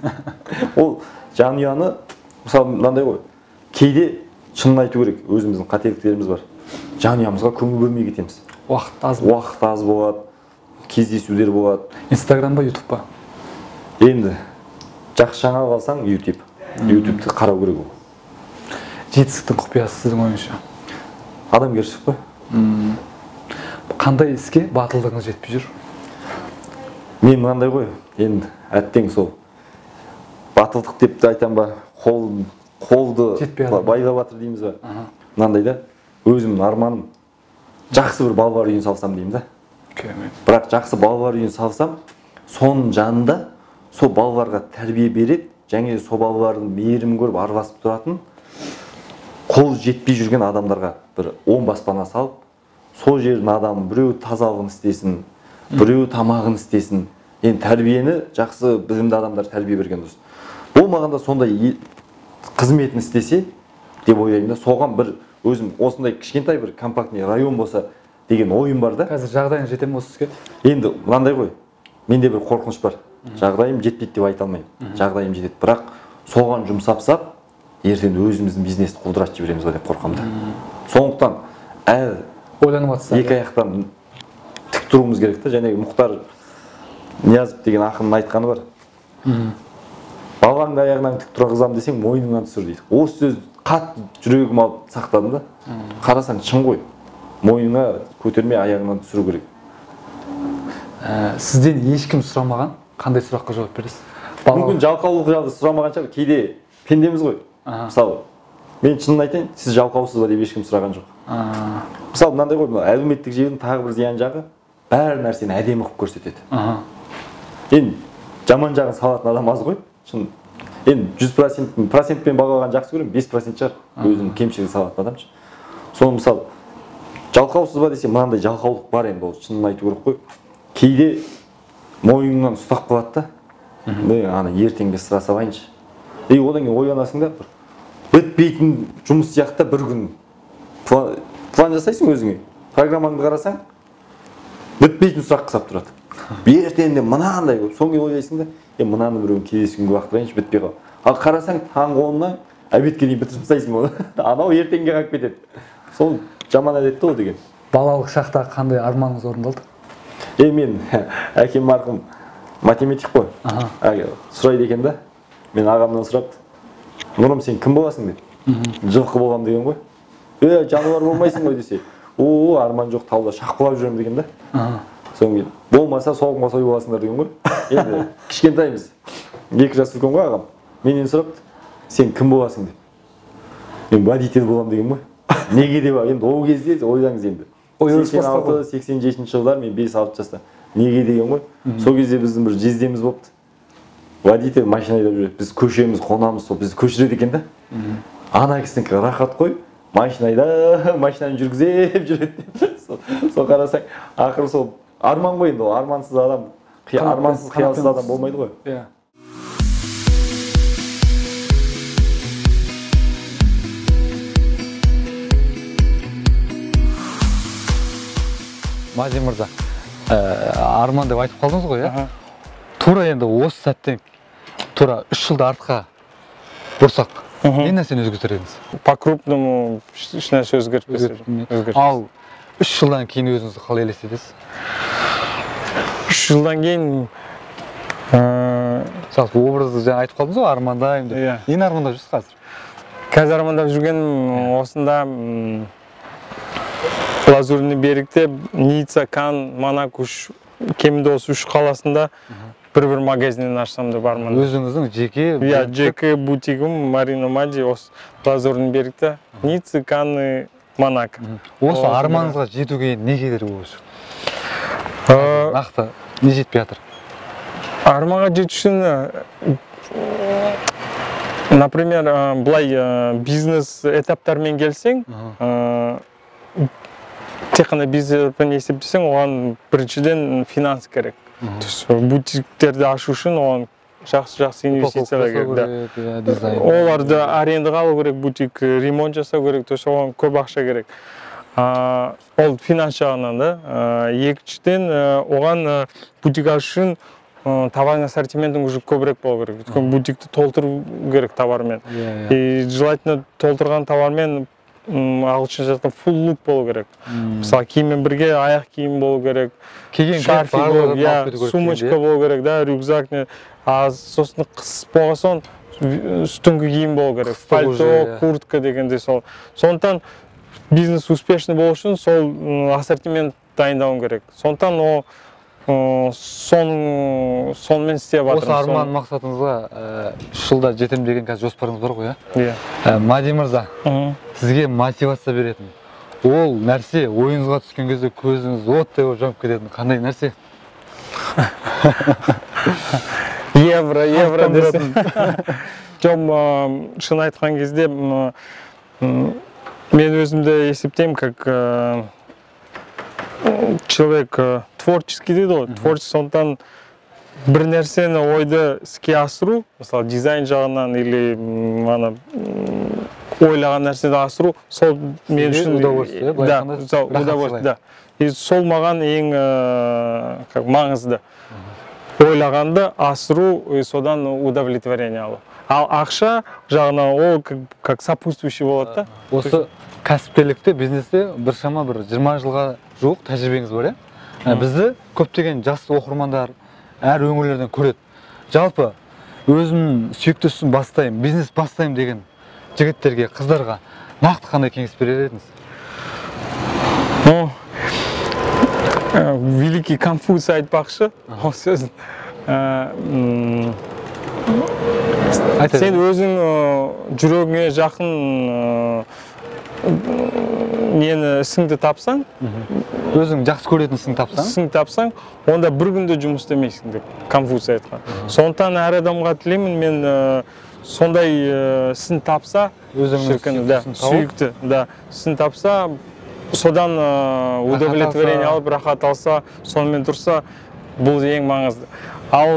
Ол жанұяны, мысалы, мынандай ғой. Кейде шынын айту керек, өзіміздің қателіктеріміз бар. Жанұямызға көңіл бөлмей кетеміз. Уақыт аз болады, кездесулер болады. Инстаграм ба, ютуб па? Енді жақсы жаңалық алсаң, ютубты қарау керек ол. Жетістіктің құпиясы сіздің ойыңызша? Адамгершілік қой. Қандай іске батылдығыңыз жетпей жүр? Мен мынандай ғой, енді әттең сол батылдық деп те айтам ба, қолды байлап жатыр дейміз ба. Мынандай да, өзімнің арманым жақсы бір балалар үйін салсам деймін да. Бірақ жақсы балалар үйін салсам, соның жанында сол балаларға тәрбие береді, және сол балалардың мейірімін көріп араласып тұратын, қол жетпей жүрген адамдарға бір 10 баспана салып, сол жердің адамы біреу тазалығын істесін, біреу тамағын істесін. Енді тәрбиені жақсы білімді адамдар тәрбие берген дұрыс. Болмағанда сондай қызметін істесе деп ойлаймын да. Соған бір өзім осындай кішкентай бір компактный район болса деген ойым бар да. Қазір жағдайың жете ме осы іске? Енді мынандай ғой. Менде бір қорқыныш бар. Жағдайым жетпейді деп айта алмаймын. Жағдайым жетеді, бірақ соған жұмсапсақ, ертең өзіміздің бизнесті құлдыратып жібереміз деп қорқамын да. Сондықтан ойланып жатсыз. Екі аяқтан тік тұруымыз керек та. Және Мұхтар Ниязов деген ақынның айтқаны бар. Балаңды аяғынан тік тұрғызам десең, мойныңнан түсір дейді. Осы сөз қатты жүрегім алып сақтадым да. Қарасаң шын ғой. Мойныңа көтермей аяғынан түсіру керек. Сізден ешкім сұрамаған, қандай сұраққа жауап бересіз? Мүмкін жалқаулық жағы сұрамаған шығар, кейде пендеміз ғой. Мысалы, мен шынын айтайын, сіз жалқаусыз ба деп ешкім сұраған жоқ. Мысалы, мынандай ғой, әлеуметтік желінің тағы бір зиян жағы, бәр нәрсені әдемі қылып көрсетеді. Енді жаман жағын салатын адам аз ғой. Енді 100%-пен бағалаған жақсы көремін, 5% шығар өзінің кемшілігі салатын адам. Соны мысалы, жалқаусыз ба десе, мынандай жалқаулық бар енді, ол шынын айту керек қой. Кейде мойныңнан ұстап қалады да. Ана ертеңге сыра салайыншы. Одан кейін ойланасың да, бітпейтін жұмыс сияқты бір күн план жасайсың өзіңе. Программаңды қарасаң, бітпейтін сұрақ қысап тұрады. Ертеңде мынандай көп. Соңғы ойлайсың да, мынаны біреуін келесі күнге уақыттырайыншы, бітпей қал. ал қарасаң таңғы 10-нан обедке дейін бітіріп тастайсың оны. Анау ертеңге қалып кетеді. Сол жаман әдет ол деген. Балалық шақта қандай арманыңыз орындалды? Мен әкем марқұм математик қой. Сұрайды екен да. Мен ағамнан сұрапты. Нұрым, сен кім боласың деп. Жылқы болам деген ғой. Жануар болмайсың ғой десе. Арман жоқ, тауда шаққылап жүрем деген да. Соң кейін болмаса соғымға сой боласыңдар деген ғой. Енді кішкентаймыз. 2 жас үлкен ғой ағам. Менен сұрапты. Сен кім боласың деп. Мен водитель болам деген ғой. Неге деп енді ол кезде ойлаңыз енді. 86-87 жылдар мен 5-6 жаста. Неге деген ғой. Сол кезде біздің бір жездеміз болыпты. Водитель машина айдап жүреді. Біз көшеміз, қонамыз, сол бізді көшіреді екен да. Ана кісінікі рахат қой. Машина айдап, машинаны жүргізіп жүреді. Сол қарасаң, ақыры сол арман ғой енді, ол армансыз адам, армансыз қиялсыз адам болмайды ғой. Мадин мырза, арман деп айтып қалдыңыз ғой, иә? Тура енді осы сәттен тура 3 жылда артқа бұрсақ, не нәрсені өзгертер едіңіз? По-крупному еш нәрсе өзгертпес. Ал 3 жылдан кейін өзіңізді қалай елестетесіз? 3 жылдан кейін Жалпы образды жаңа айтып қалдыңыз ғой, армандаймын деп. Нені армандап жүрсіз қазір? Қазір армандап жүргенім осында Лазурный берегте Ницца, Кан, Монако кемінде осы 3 қаласында бір магазинін ашсам деп арман. Өзіңіздің жеке? Жеке бутигім Марина Мади осы Лазурный берегте Ницца, Кан, Монако. Осы арманыңызға жетуге не кедергі болып? Нақты не жетпей жатыр? Арманға жету үшін, например, былай бизнес этаптармен келсең, тек қана бизнеспен есептесең, оған біріншіден финанс керек. Бутиктерді ашу үшін оған жақсы инвестициялар керек. Оларды арендаға алу керек, бутик ремонт жасау керек, оған көп ақша керек. Ол финанс жағынан да. Екіншіден оған бутик ашу үшін товар ассортиментің уже көбірек болу керек. Бутикті толтыру керек товармен. Желательно толтырған товармен ағылшынша айтқанда full look болу керек. Мысалы киіммен бірге аяқ киім болу керек, шарфи болу керек, сумочка болу керек, рюкзак. Сосын қыс болған соң үстіңгі киім болу керек, пальто, куртка дегенде сол. Сондықтан бизнес успешный болу үшін сол ассортимент дайындауың керек. Сондықтан сонымен істеп жатырмыз. Осы арман мақсатыңызға 3 жылда жетем деген қазір жоспарыңыз бар ғой, иә? Мадин мырза, сізге мотивация беретін, ол нәрсе ойыңызға түскен кезде көзіңіз оттай болып жанып кететін қандай нәрсе? Евро десем. Жоқ, шын айтқан кезде мен өзімді есептеймін, как человек творческий дейді ғой. Творческий, сондықтан бір нәрсені ойды іске асыру, мысалы дизайн жағынан или ойлаған нәрсені асыру, сол мен үшін удовольствие. Сол маған ең маңызды. Ойлағанды асыру, содан удовлетворение алу. Ал ақша жағынан ол как сопутствующий болады да. Осы кәсіпкерлікте, бизнесте біршама 20 жылға жоқ тәжірибеңіз бар, иә? Бізді көптеген жас оқырмандар әр өңірлерден көреді. Жалпы өзімнің сүйікті ісін бастаймын, бизнес бастаймын деген жігіттерге, қыздарға нақты қандай кеңес берер едіңіз? Великий Конфуций айтпақшы, ол сөзін. Сен өзің жүрегіңе жақын нені ісіңді тапсаң, өзің жақсы көретін ісіңді тапсаң, онда бір күнде жұмыс істемейсің деп Конфуций айтқан. Сондықтан әр адамға тілеймін, мен сондай ісін тапса, сүйікті, ісін тапса, содан удовлетворение алып, рахат алса, сонымен тұрса, бұл ең маңызды. Ал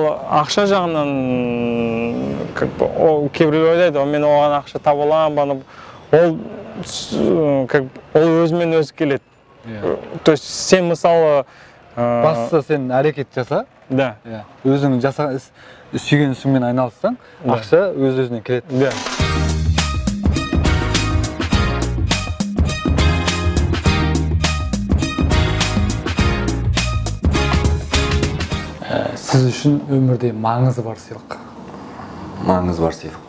ақша жағынан кейбіреулер ойлайды, мен оған ақша таба аламын, ол өзімен өзі келеді. То есть сен мысалы бастысы сен әрекет жаса, Да. Өзің жасаған сүйген ісіңмен айналыссаң, ақша өз-өзінен келеді. Да. Сіз үшін өмірде маңызы бар сыйлық? Маңызы бар сыйлық.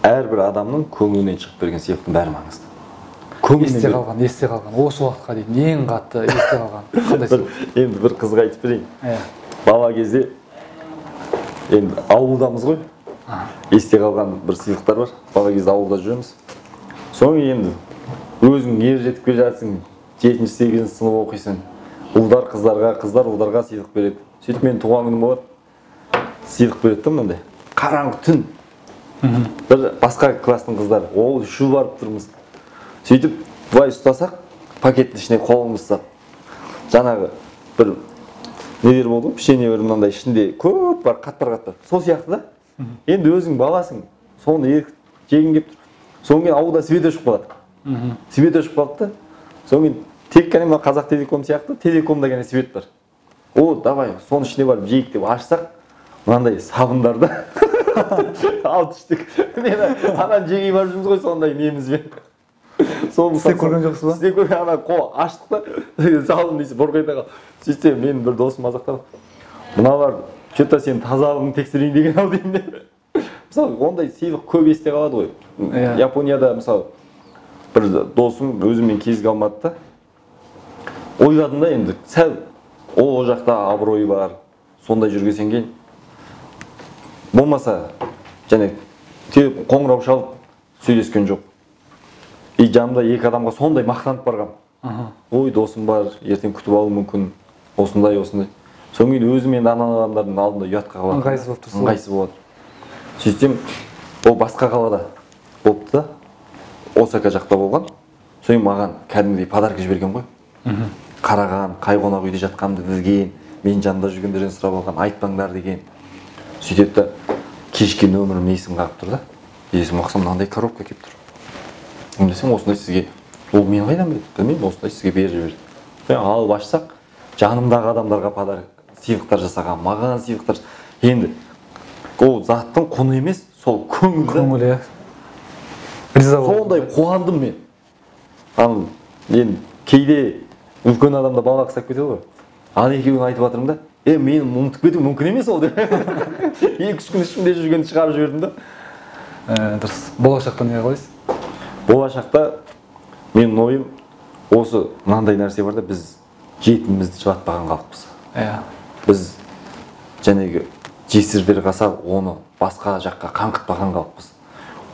Әрбір адамның көңілінен шығып берген сыйлықтың бәрі маңызды. Есте қалған, осы уақытқа дейін ең қатты есте қалған қандай сыйлық? Енді бір қызға айтып берейін. Бала кезде, енді ауылдамыз ғой, есте қалған бір сыйлықтар бар. Бала кезде ауылда жүреміз. Соң енді өзің ер жетіп келе жатсың, 7-8 сынып оқисың. Ұлдар қыздарға, қыздар ұлдарға сыйлық береді. Сөйтіп мен туған күнім болады, сыйлық береді мынандай. Қараңғы түн. Бір басқа класстың қыздары, ол шу барып тұрмыз. Сөйтіп, былай ұстасақ, пакеттің ішіне қолымыз сап. Жаңағы бір нелер болды, пішене бір мынандай ішінде көп бар, қаттар. Сол сияқты да. Енді өзің баласың, соны жегің келіп тұр. Соң кейін ауылда свет өшіп қалады. Свет өшіп қалды да. Соң кейін тек қана Қазақ Телеком сияқты, Телекомда ғана свет бар. О, давай, соның ішіне барып жейік деп ашсақ, мынандай сабындарды алып түштік. Мен анан жегей барып жүрміз ғой сондай немізбен. Сіздер көрген жоқсыз ба? Сіздер көрген ана қол аштық та, салым дейсі бұрқайта қал. Сөйтсе менің бір досым мазақтап, мыналар че-то сен тазалығын тексерейін деген ау деймін де. Мысалы, ондай сыйлық көп есте қалады ғой. Японияда мысалы бір досым өзіммен кезге алмады да. Ойладым да енді сәл ол жақта абырой бар, сондай жүргесен кейін. Болмаса, және қоңырау шалып сөйлескен жоқ. И жанымда екі адамға сондай мақтанып барғам. Ой, досым бар, ертең күтіп алуы мүмкін, осындай. Соң кейін өзім енді ана адамдардың алдында ұятқа қалады. Ыңғайсыз болып тұрсыз. Ыңғайсыз болады. Сөйтсем, ол басқа қалада болыпты да, Осака жақта болған. Соң маған кәдімгідей подарка жіберген ғой. Қараған, қай қонақ үйде жатқанымды білген, мен жанында жүргендерден сұрап алған, айтпаңдар деген. Сөйтеді да, кешке нөмірім есім қағып тұр да. Есім қақсам, мынандай коробка келіп тұр. Десем, осындай сізге, ол мен қайдан біледі? Білмеймін, осындай сізге беріп жіберді. Алып ашсақ, жанымдағы адамдарға сыйлықтар жасаған, маған сыйлықтар. Енді ол заттың құны емес, сол көңілі. Сондай қуандым мен. Енді кейде үлкен адамда бала қысап кетеді ғой. Ана екеуін айтып жатырмын да, мен ұмытып кету мүмкін емес ол деп. 2-3 күн ішімде жүргенді шығарып жібердім да. Дұрыс. Болашақта не қалайсыз? Болашақта менің ойым осы мынандай нәрсе бар да, біз жетімімізді жылатпаған қалыппыз. Біз жәнегі жесірлер қалса, оны басқа жаққа қаңғытпаған қалыппыз.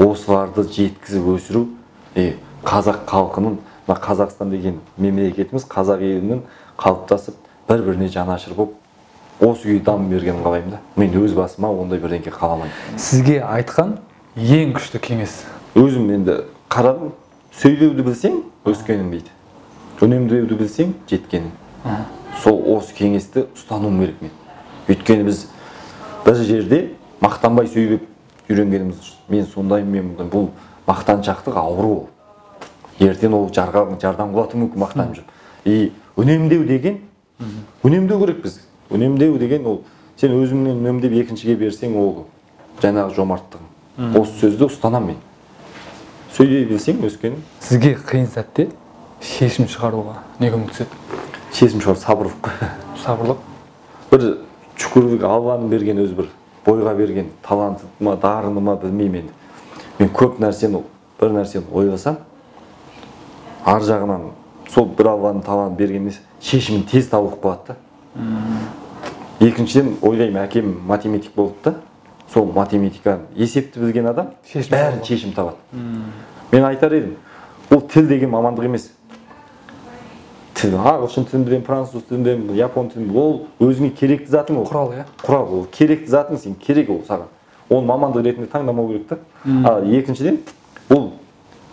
Осыларды жеткізіп өсіру, қазақ халқының, Қазақстан деген мемлекетіміз, қазақ елінің қалыптасып, бір-біріне жанашыр болып, осы күйі дамып бергенін қалаймын да. Мен өз басыма ондай бірдеңе қаламаймын. Сізге айтқан ең күшті кеңес? Өзім енді қарадым, сөйлеуді білсең, өскенің дейді. Үнемдеуді білсең, жеткенің. Сол осы кеңесті ұстануым керек мен. Өйткені біз бір жерде мақтанбай сөйлеп үйренгеніміз, мен сондаймын, бұл мақтаншақтық ауру ол. Ертең ол жардан құлату мүмкін мақтанып жүр. И үнемдеу деген, үнемдеу керек біз. Үнемдеу деген ол, сен өзіңнен үнемдеп екіншіге берсең, ол жаңағы жомарттығың. Осы сөзді ұстанам мен. Сөйлей білсең, өскенің. Сізге қиын сәтте шешім шығаруға не көмектеседі? Шешім шығару сабырлық. Сабырлық? Бір шүкірлік алғанын берген өзі бір бойға берген талантыма, дарыныма білмеймін енді. Мен көп нәрсені, бір нәрсені ойласам, ар жағынан сол бір алғанын талант берген шешімін тез табылып қалады да. Екіншіден ойлаймын, әкем математик болды да. Сол математиканы есепті білген адам бәрін шешім табады. Мен айтар едім, ол тіл деген мамандық емес. Тіл, ағылшын тілін білем, француз тілін білем, япон тілін білем, ол өзіңе керекті затың ол. Құрал, иә? Құрал, ол керекті затың сен, керек ол саған. Ол мамандық ретінде таңдамау керек та. Ал екіншіден, ол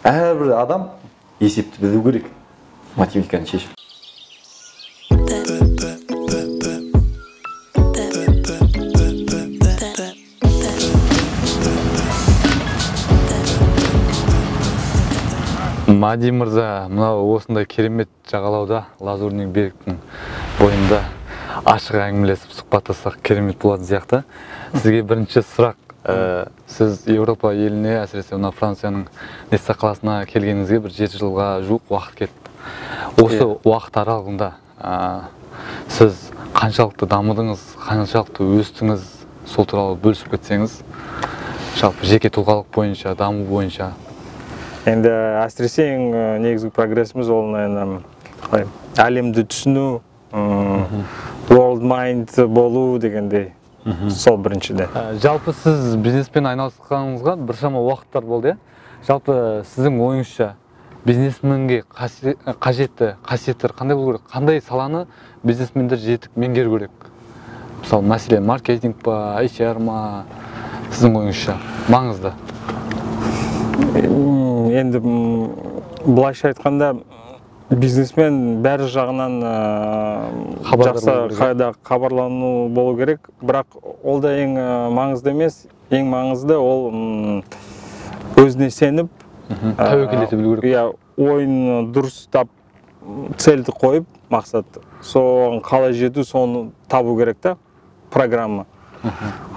әрбір адам есепті білу керек, математиканы шешіп. Мади мырза, мынау осындай керемет жағалауда, Лазурный берегтің бойында ашық әңгімелесіп сұхбаттассақ керемет болатын сияқты. Сізге бірінші сұрақ, сіз Еуропа еліне, әсіресе мына Францияның Нисса қаласына келгеніңізге бір 7 жылға жуық уақыт кетті. Осы уақыт аралығында сіз қаншалықты дамыдыңыз, қаншалықты өстіңіз, сол туралы бөлісіп кетсеңіз, жалпы жеке тұлғалық бойынша, даму бойынша. Енді әсіресе ең негізгі прогрессіміз ол әлемді түсіну, world mind болу дегендей, сол біріншіде. Жалпы сіз бизнеспен айналысқаныңызға біршама уақыттар болды, жалпы сіздің ойыңызша бизнесменге қажетті қасиеттер қандай болу керек? Қандай саланы бизнесмендер жетік меңгеру керек? Мысалы, мәселен, маркетинг па, HR ма, сіздің ойыңызша маңызды? Енді былайша айтқанда бизнесмен бәрі жағынан жақсы хабарлану болу керек, бірақ ол да ең маңызды емес. Ең маңызды ол өзіне сеніп, тәуекел ете білу керек. Ойын дұрыстап, цельді қойып, мақсат. Соған қалай жету, соны табу керек та, программа.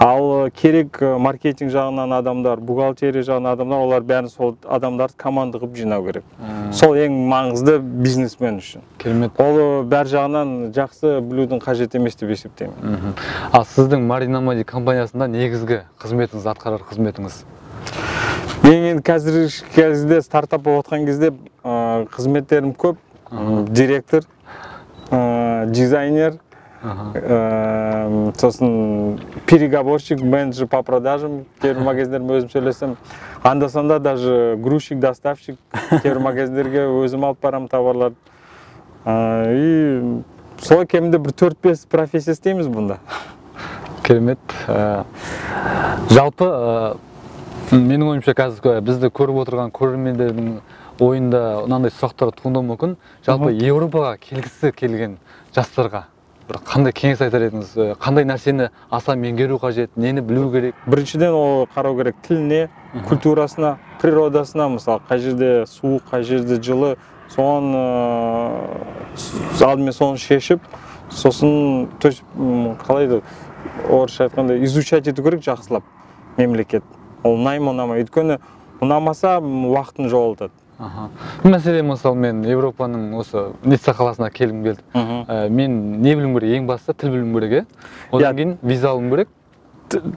Ал керек маркетинг жағынан адамдар, бухгалтерия жағынан адамдар, олар бәрін сол адамдарды команда қылып жинау керек. Сол ең маңызды бизнесмен үшін. Керемет. Ол бәр жағынан жақсы білудің қажет емес деп есептеймін. Ал сіздің Marinamoney компаниясында негізгі қызметіңіз, атқарар қызметіңіз? Мен қазіргі кезде стартап болып отқан кезде қызметтерім көп. Директор, дизайнер, сосын переговорщик, менеджер по продажам, кейбір магазиндермен өзім сөйлесем. Анда-санда даже грузчик, доставщик, кейбір магазиндерге өзім алып барам товарларды. И солай кемінде бір 4-5 профессия істейміз бұнда. Керемет. Жалпы, менің ойымша қазір бізді көріп отырған көрермендердің ойында мынандай сұрақтар туындауы мүмкін. Жалпы Еуропаға келгісі келген жастарға бір қандай кеңес айтар едіңіз? Қандай нәрсені аса меңгеру қажет, нені білу керек? Біріншіден ол қарау керек тіліне, культурасына, природасына, мысалы, қай жерде суық, қай жерде жылы, соған алдымен соны шешіп, сосын қалай орысша айтқанда изучать ету керек жақсылап мемлекет. Ол ұнамай, өйткені ұнамаса уақытын жоғалтады. Мәселен, мысалы, мен Еуропаның осы Нисса қаласына келгім келді. Мен не білуім керек? Ең басты тіл білуім керек, одан кейін виза алуым керек.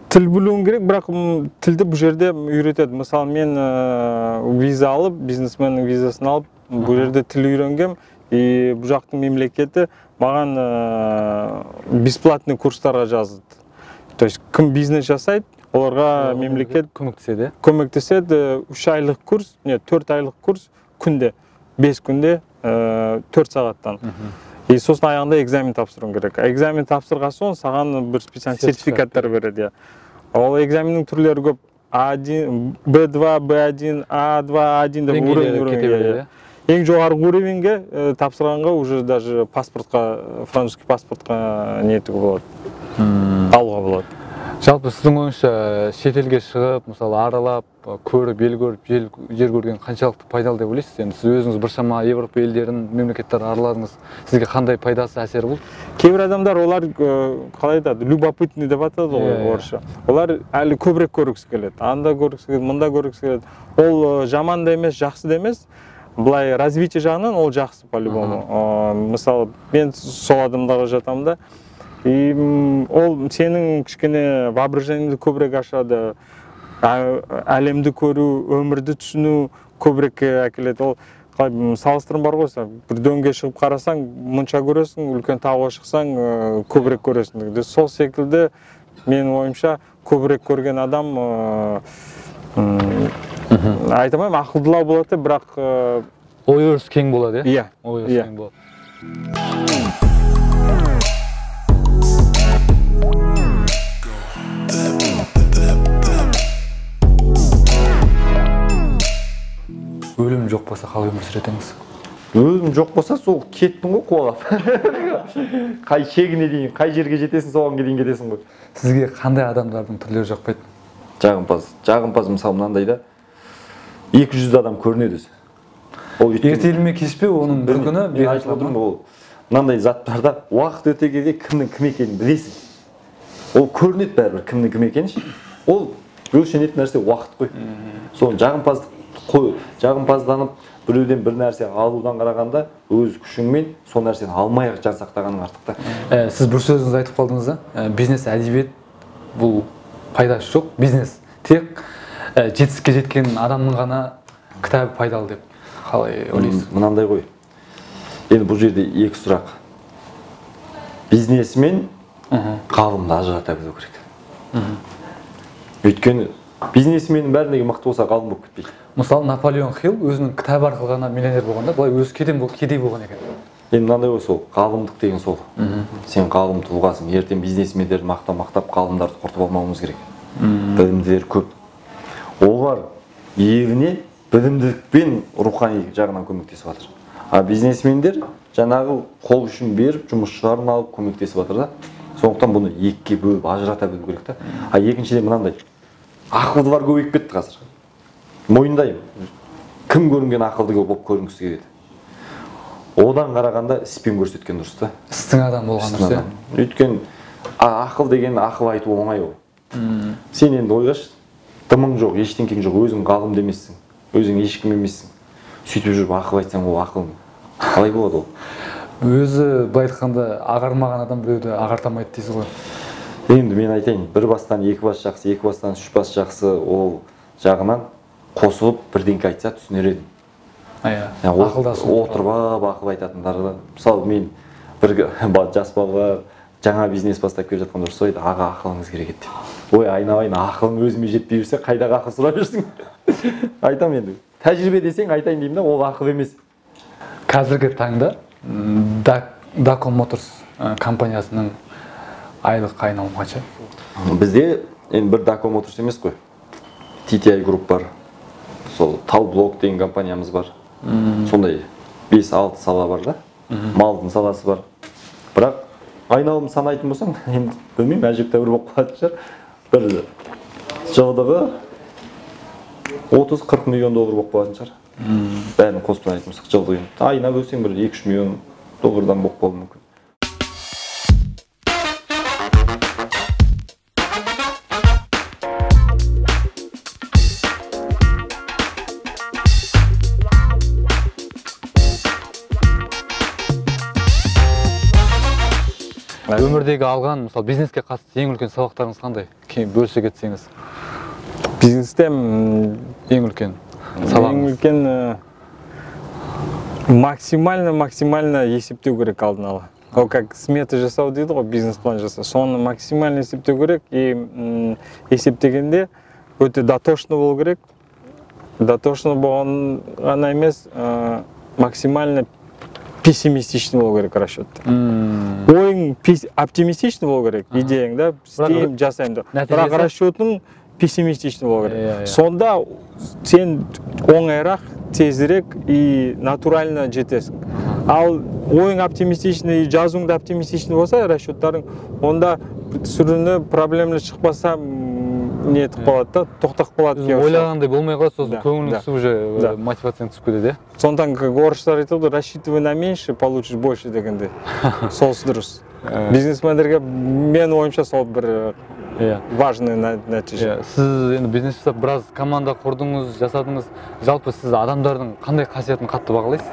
Тіл білуім керек, бірақ тілді бұл жерде үйретеді. Мысалы, мен виза алып, бизнесменнің визасын алып, бұл жерде тіл үйренгем, и бұл жақтың мемлекеті маған бесплатный курстарға жазды. То есть, кім бизнес жасайды, оларға мемлекет көмектеседі. 3 айлық курс, 4 айлық курс күнде, 5 күнде 4 сағаттан. И сосын аяғында экзамен тапсыруың керек. Экзамен тапсырған соң саған бір специальный сертификаттар береді. Ол экзаменнің түрлері көп. A1, B2, B1, A2, A1 деп уровень. Ең жоғарғы уровеньге тапсырғанға уже даже паспортқа, французский паспортқа нетігі болады. Алуға болады. Жалпы сіздің ойыңызша шетелге шығып, мысалы, аралап, көріп, ел көріп, жер көрген қаншалықты пайдалы деп ойлайсыз? Енді сіз өзіңіз біршама Европа елдерін, мемлекеттер араладыңыз. Сізге қандай пайдасы, әсері болды? Кейбір адамдар, олар қалай айтады, любопытный деп атады ғой орысша. Олар әлі көбірек көргісі келеді. Анда көргісі келеді, мында көргісі келеді. Ол жаман да емес, жақсы да емес. Былай развитие жағынан ол жақсы по-любому. Мысалы, мен сол адамдарға жатамын да. И ол сенің кішкене воображениеңді көбірек ашады, әлемді көру, өмірді түсіну көбірек әкеледі. Ол салыстырым бар ғой, бір дөңге шығып қарасаң, мұнша көресің, үлкен тауға шықсаң, көбірек көресің. Сол секілді менің ойымша көбірек көрген адам айтамайым, ақылдылау болады, бірақ ой-өрісі кең болады, иә? Ой-өрісі кең болады. Өлім жоқ болса, қалай өмір сүретіңіз? Өлім жоқ болса, сол кеттің ғой қуалап. Қай шегіне дейін, қай жерге жетесің, соған дейін кетесің ғой. Сізге қандай адамдардың түрлері жақпайды? Жағымпаз мысалы мынандай да 200 адам көрінеді өзі. Ертелі ме кеш пе, оның бір күні мен айтып отырмын, ол мынандай заттарда уақыт өте келе кімнің кім екенін білесің. Ол көрінеді бәрібір кімнің кім екені. Ол өлшенетін нәрсе уақыт қой. Соны жағымпазданып біреуден бір нәрсе алудан қарағанда өз күшіңмен сол нәрсені алмай-ақ жан сақтағаның артық та. Сіз бір сөзіңіз айтып қалдыңыз да, бизнес әдебиет бұл пайдасы жоқ, бизнес тек жетістікке жеткен адамның ғана кітабы пайдалы деп. Қалай ойлайсыз? Мынандай ғой. Енді бұл жерде екі сұрақ. Бизнес мен ғалымды ажырата білу керек. Өйткені бизнесменнің бәріне мықты болса ғалым болып кетпейді. Мысалы, Наполеон Хилл өзінің кітабы арқылы ғана миллионер болғанда, былай өзі кедей болған екен. Енді мынандай ғой, сол ғалымдық деген сол. Сен ғалым тұлғасың, ертең бизнесмендерді мақтап ғалымдарды құртып алмауымыз керек. Білімділер көп. Олар еліне білімділікпен рухани жағынан көмектесіп жатыр. А бизнесмендер жаңағы қол үшін беріп, жұмысшыларын алып көмектесіп жатыр да. Сондықтан бұны екіге бөліп ажырата білу керек та. А екіншіден мынандай. Ақылдылар көбейіп кетті қазір. Мойындаймын. Кім көрінген ақылды болып көрінгісі келеді. Одан қарағанда іспен көрсеткен дұрыс та. Істің адам болған дұрыс. Өйткені ақыл деген ақыл айту оңай ол. Сен енді ойлашы, дымың жоқ, ештеңкең жоқ, өзің ғалым демессің, өзің ешкім емессің. Сөйтіп жүріп ақыл айтсаң, ол ақыл қалай болады ол? Өзі былай айтқанда ағармаған адам біреуді ағартамайды дейсіз ғой. Енді мен айтайын, бір бастан екі бас жақсы, екі бастан үш бас жақсы, ол жағынан қосылып бірдеңке айтса түсінер едім. Отырып ақыл айтатындарды. Мысалы, мен бір жас балалар жаңа бизнес бастап келе жатқан дұрыс ойды, аға ақылыңыз керек еді. Ой, айналайын, ақылың өзіме жетпей жүрсе, қайдағы ақыл сұрап жүрсің? Айтам енді. Тәжірибе десең айтайын деймін да, ол ақыл емес. Қазіргі таңда Daco Motors компаниясының айлық айналымы қанша? Бізде енді бір Daco Motors емес қой. TTI Group бар. Сол Talblock деген компаниямыз бар. Сондай 5-6 сала бар да. Малдың саласы бар. Бірақ айналым санайтын болсаң, енді білмеймін, әжептәуір болып қалатын шығар. Бір жылдығы 30-40 миллион доллар болып қалатын шығар. Бәрін қосып санайтын болсақ, жылдығы. Айына бөлсең бір 2-3 миллион доллардан болып қалуы мүмкін. Өмірдегі алған, мысалы, бизнеске қатысты ең үлкен сабақтарыңыз қандай? Бөлісе кетсеңіз. Бизнесте ең үлкен сабағыңыз? Ең үлкен максимально есептеу керек алдын ала. Ол как смета жасау дейді ғой, бизнес-план жасау. Соны максимально есептеу керек. И есептегенде өте дотошно болу керек. Дотошно болған ғана емес, максимально пессимистичный болу керек расчетта. Ойың оптимистичный болу керек, идеяң да, істеймін, жасаймын да. Бірақ расчетың пессимистичный болу керек. Сонда сен оңайырақ, тезірек и натурально жетесің. Ал ойың оптимистичный, жазуың да оптимистичный болса, расчеттарың, онда сүріні проблемлі шықпаса, не етіп қалады да, тоқтақ қалады. Ойлағандай болмай қалады, сосын көңіліңіз уже мотивацияң түсіп кетеді. Сондықтан орысшылар айтады, рассчитывай на меньше, получишь больше дегенде. Сол дұрыс. Бизнесмендерге мен ойымша сол бір важный нәтиже. Сіз енді бизнес жасап біраз команда құрдыңыз, жасадыңыз. Жалпы сіз адамдардың қандай қасиетін қатты бағалайсыз?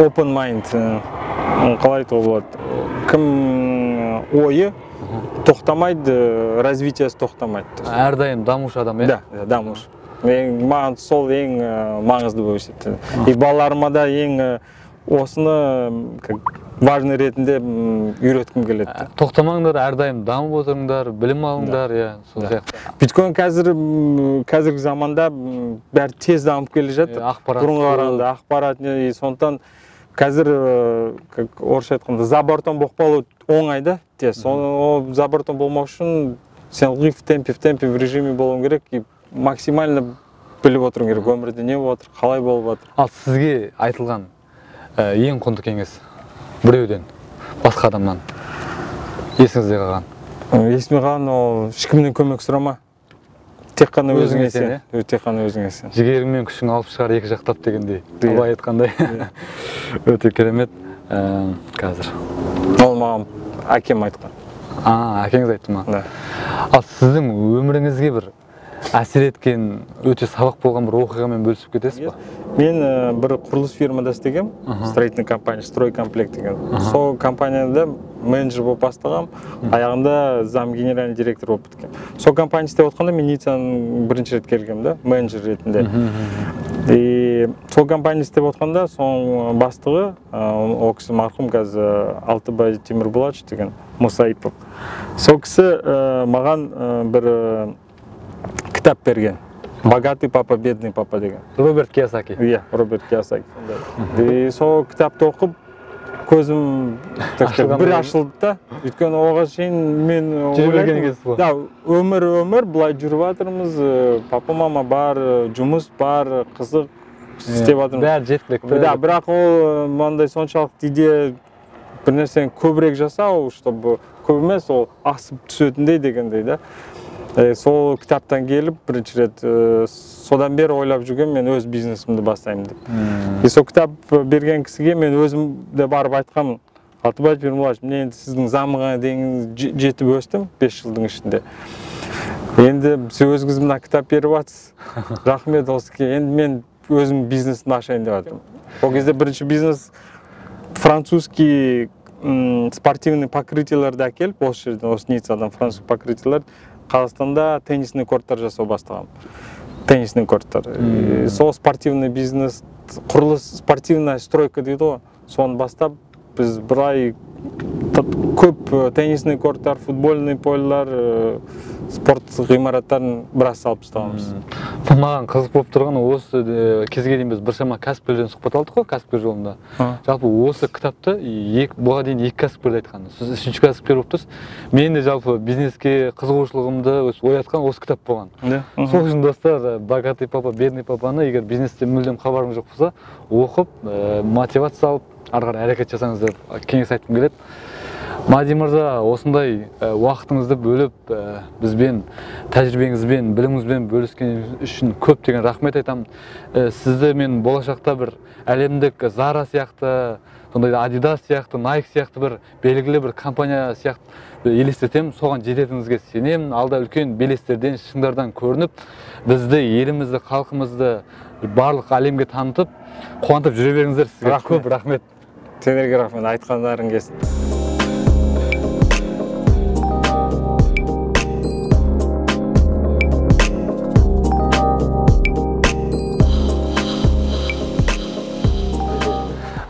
Open mind. Қалай айтуға болады? Кім ойы тоқтамайды, развитиясы тоқтамайды. Әрдайым дамушы адам, Да, дамушы. Маған сол ең маңызды болып есептейді. И балаларыма да ең осыны важный ретінде үйреткім келеді. Тоқтамаңдар, әрдайым дамып отырыңдар, білім алыңдар, сол сияқты. Өйткені қазіргі заманда бәрі тез дамып келе жатыр. Бұрынға қарағанда ақпарат, сондықтан қазір орысша айтқанда забортон болып қалу оңай да, тез. О забортон болмау үшін сен в темпе в режиме болуың керек и максимально біліп отыруың керек, өмірде не болып жатыр, қалай болып жатыр. Ал сізге айтылған ең құнды кеңес біреуден, басқа адамнан есіңізде қалған? Есіме қалған, ол ешкімнен көмек сұрама. Тек қана өзіңе сен. Тек қана өзіңе сен. Жігерің мен күшің алып шығар екі жақтап дегендей. Абай айтқандай. Өте керемет. қазір? Ол маған әкем айтқан. Әкеңіз айтты ма? Да. Ал сіздің өміріңізге бір әсер еткен өте сабақ болған бір оқиғамен бөлісіп кетесіз ба? Мен бір құрылыс фирмада істегем, строительный компания, стройкомплект деген. Сол компанияда менеджер болып бастағам, аяғында зам генеральный директор болып біткем. Сол компания істеп отқанда мен Ниццаның бірінші рет келгем да, менеджер ретінде. И сол компания істеп отқанда соның бастығы, ол кісі марқұм қазір Алтыбай Темірболатович деген Мұсаипов. Сол кісі маған бір кітап берген. Богатый папа, бедный папа деген. Роберт Кийосаки. Иә, Роберт Кийосаки. И сол кітапты оқып, көзім бір ашылды да. Өйткені оған шейін мен ойлаймын. Да, өмір, былай жүріп жатырмыз, папа, мама бар, жұмыс бар, қызық істеп жатырмыз. Бәрі жеткілікті. Да, бірақ ол мынандай соншалық идея бір нәрсені көбірек жасау, чтобы көп емес, ол асып түсетіндей дегендей да. Сол кітаптан келіп, бірінші рет содан бері ойлап жүрген мен өз бизнесімді бастаймын деп. Сол кітап берген кісіге мен өзім де барып айтқанмын. Алтыбай Темірболатович, мен енді сіздің замыға дейін жетіп өстім 5 жылдың ішінде. Енді сіз өзіңіз мына кітап беріп жатсыз. Рахмет осыке. Енді мен өзім бизнесімді ашайын деп жатырмын. Ол кезде бірінші бизнес французский спортивный покрытияларды әкеліп, осы жерден, осы Ниццадан француз покрытиялар Қазақстанда теннисный корттар жасау бастағам. Теннисный корттар. Сол спортивный бизнес, құрылыс спортивная стройка дейді ғой. Соны бастап, біз бір ай көп теннисный корттар, футбольный полялар, спорт ғимараттарын біраз салып тастағанбыз. Маған қызық болып тұрған осы кезге дейін біз біршама кәсіпкерлерден сұхбат алдық қой, кәсіпкер жолында. Жалпы осы кітапты бұға дейін 2 кәсіпкерді айтқан. Сіз 3-ші кәсіпкер болып тұрсыз. Мен де жалпы бизнеске қызығушылығымды оятқан осы кітап болған. Сол үшін достар, богатый папа, бедный папаны егер бизнесте мүлдем хабарыңыз жоқ болса, оқып, мотивация алып, ары қарай әрекет жасаңыз деп кеңес айтқым келеді. Мади мырза, осындай уақытыңызды бөліп, бізбен, тәжірибеңізбен, біліміңізбен бөліскен үшін көптеген рахмет айтамын. Сізді мен болашақта бір әлемдік Zara сияқты, сондай Adidas сияқты, Nike сияқты бір белгілі бір компания сияқты елестетемін. Соған жететіңізге сенемін. Алда үлкен белестерден, шыңдардан көрініп, бізді, елімізді, халқымызды барлық әлемге танытып, қуантып жүре беріңіздер. Сізге көп рахмет. Сендерге рахмет, айтқандарың келсін.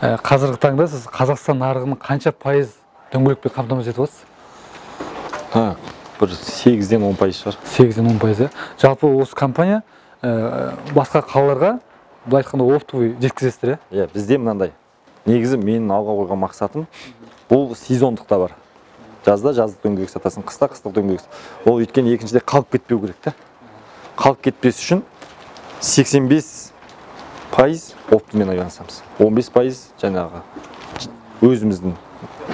Қазіргі таңда сіз Қазақстан нарығының қанша пайыз дөңгелекпен қамтамасыз етіп отырсыз? Бір 8-ден 10% шығар. 8-ден 10%. Жалпы осы компания басқа қалаларға, былай айтқанда оптовый жеткізесіздер, иә? Бізде мынандай. Негізі менің алға қойған мақсатым бұл сезондықта бар. Жазда жаздық дөңгелек сатасың, қыста қыстық дөңгелек. Ол өйткені екіншіде қалып кетпеу керек та. Қалып кетпес үшін 85% оптымен айналысамыз. 15% жаңағы өзіміздің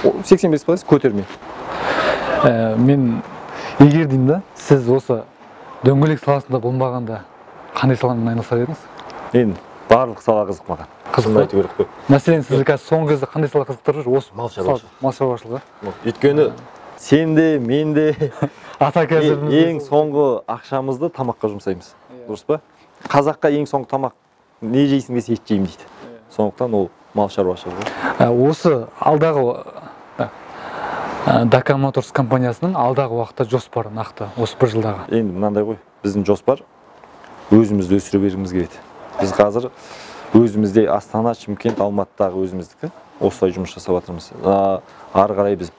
85% көтерме. Мен егер деймін да, сіз осы дөңгелек саласында болмағанда қандай саламен айналысар едіңіз? Енді барлық сала қызық маған. Қызық айту керек қой. Мәселен, сізді қазір соңғы кезде қандай сала қызықтырып жүр? Осы мал шаруашылығы. Өйткені сен де, мен де ата кәсібіміз ең соңғы ақшамызды тамаққа жұмсаймыз. Дұрыс па? Қазаққа ең соңғы тамақ не жейсің десе ет жеймін дейді. Сондықтан ол мал шаруашылығы. Осы алдағы Дака Моторс компаниясының алдағы уақытта жоспары нақты осы бір жылдағы. Енді мынандай ғой, біздің жоспар өзімізді өсіре бергіміз келеді. Біз қазір өзімізде Астана, Шымкент, Алматыдағы өзіміздікі осылай жұмыс жасап жатырмыз. Ары қарай біз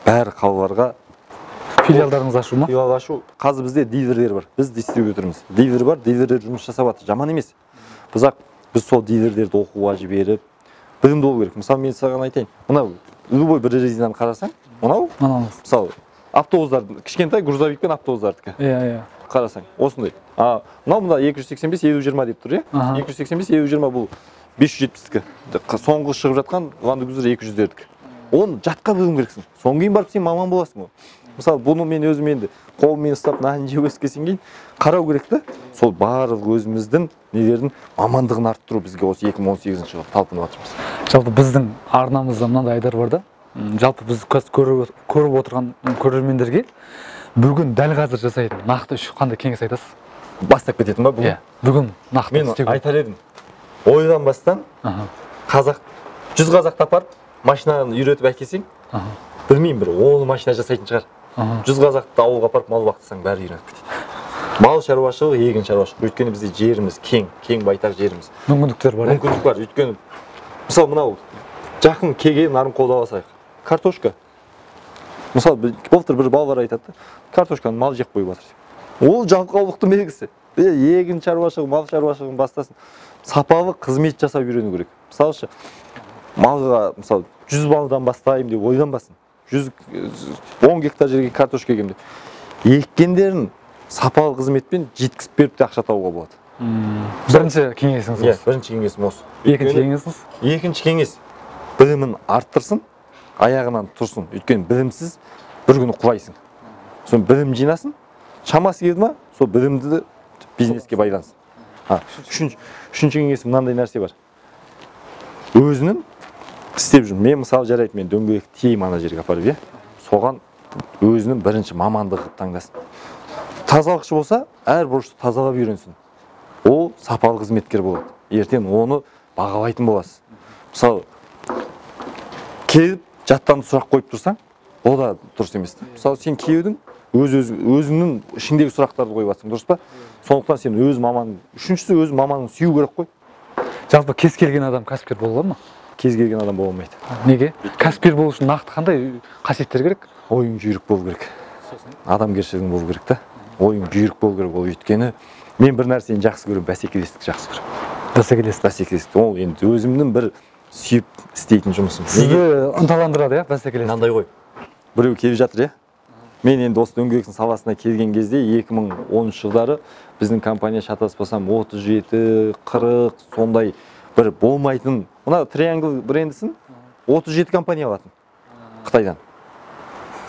бәрі қалаларға филиалдарыңыз ашу ма? Филиал ашу. Қазір бізде дилерлер бар. Біз дистрибьюторымыз. Дилер бар, дилерлер жұмыс жасап жатыр. Жаман емес. Біз сол дилерлерді оқуға жіберіп, білімді болу керек. Мысалы, мен саған айтайын. Мынау любой бір резинаны қарасаң, мынау мысалы автобустардың кішкентай грузовик пен автобустардікі. Иә. Қарасаң, осындай. Мынау 285-70-20 деп тұр, иә? 285-70-20 бұл 570-кі. Соңғы шығып жатқан Land Cruiser 200-дердікі. Оны жатқа білім керексің. Соң кейін барып сен маман боласың ғой. Мысалы, бұны мен өзім енді қолыммен ұстап нанын жеп өскеннен кейін қарау керек та. Сол барлық өзіміздің нелердің мамандығын арттыру бізге осы 2018 жылы талпынып жатырмыз. Жалпы біздің арнамызда мынандай айдар бар да. Жалпы біз көріп отырған көрермендерге бүгін дәл қазір жасайтын нақты үш қандай кеңес айтасыз? Бастап кететін ба бүгін? Бүгін нақты мен айтар едім. Ойланбастан қазақ 100 қазақты апарып машинаны үйретіп әкелсең, білмеймін, бір 10 машина жасайтын шығар. 100 қазақты ауылға апарып мал бақтырсаң бәрі үйреніп кетеді. Мал шаруашылығы, егін шаруашылығы. Өйткені бізде жеріміз кең байтақ жеріміз. Мүмкіндіктер бар. Мүмкіндік бар. Өйткені мысалы мынау жақын келген Нарынқолды алсақ, картошка. Мысалы былтыр бір балалар айтады, картошканы мал жеп қойып жатыр. Ол жалқаулықтың белгісі. Егін шаруашылығы, мал шаруашылығын бастасын. Сапалы қызмет жасап үйрену керек. Мысалшы, малға мысалы 100 балдан бастайым деп ойланбасын. 10 гектар жерге картошка егемін деп. Еккендерін сапалы қызметпен жеткізіп беріп те ақша табуға болады. Бірінші кеңесіңіз осы. Бірінші кеңесім осы. Екінші кеңес білімін арттырсын, аяғынан тұрсын. Өйткені білімсіз бір күні құлайсың. Соны білім жинасын, шамасы келді ма, сол білімді бизнеске байлансын. Үшінші кеңесім мынандай нәрсе бар. Өзінің істеп жүр. Мен мысалы жарайды, мен дөңгелек тиеймін ана жерге апарып, соған өзінің бірінші мамандығы таңдасын. Тазалықшы болса, әр бұрышты тазалап үйренсін. Ол сапалы қызметкер болады. Ертең оны бағалайтын боласыз. Мысалы, келіп жаттан сұрақ қойып тұрсаң, ол да дұрыс емес. Мысалы, сен күйеудің өзіңнің ішіндегі сұрақтарды қойып жатсың, дұрыс па? Сондықтан сен өз маманың, үшіншісі өз маманың сүю керек қой. Жалпы кез келген адам кәсіпкер бола ма? Кез келген адам бола алмайды. Неге? Кәсіпкер болу үшін нақты қандай қасиеттер керек? Ойың жүйрік болу керек. Адамгершілігің болу керек та. Ойың жүйрік болу керек. Ол өйткені мен бір нәрсені жақсы көремін, бәсекелестік жақсы көремін. Бәсекелестік. Ол енді өзімнің бір сүйіп істейтін жұмысым. Сізді ынталандырады, бәсекелестік. Мынандай ғой. Біреу келіп жатыр, Мен енді осы дөңгелектің саласына келген кезде 2010 жылдары біздің компания шатаспасам 37, 40 сондай бір болмайтын. Мына Triangle брендісін 37 компания алатын Қытайдан.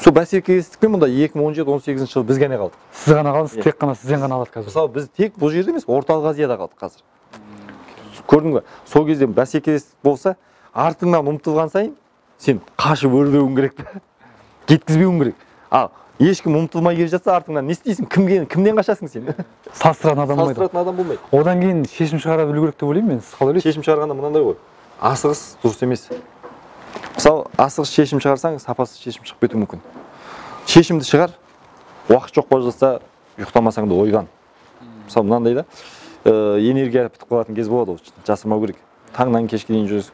Сол бәсекелестікпен мұнда 2017-18 жылы біз ғана қалдық. Сіз ғана қалдыңыз, тек қана сізден ғана алады қазір. Мысалы біз тек бұл жерде емес, Орталық Азияда қалдық қазір. Көрдің бе? Сол кезде бәсекелестік болса, артыңнан ұмтылған сайын сен қашып өрлеуің керек, жеткізбеуің керек. Ал ешкім ұмтылмай келе жатса, артыңнан не істейсің? Кімнен қашасың сен? Салыстыратын адам болмайды. Одан кейін шешім шығара білу керек деп ойлаймын мен. Сіз қалай ойлайсыз? Шешім шығарғанда мынандай ғой. Асығыс дұрыс емес. Мысалы, асығыс шешім шығарсаң, сапасыз шешім шығып кетуі мүмкін. Шешімді шығар, уақыт жоқ болып жатса, ұйықтамасаң да ойлан. Мысалы, мынандай да, энергия бітіп қалатын кез болады, жасырмау керек. Таңнан кешке дейін жүресің.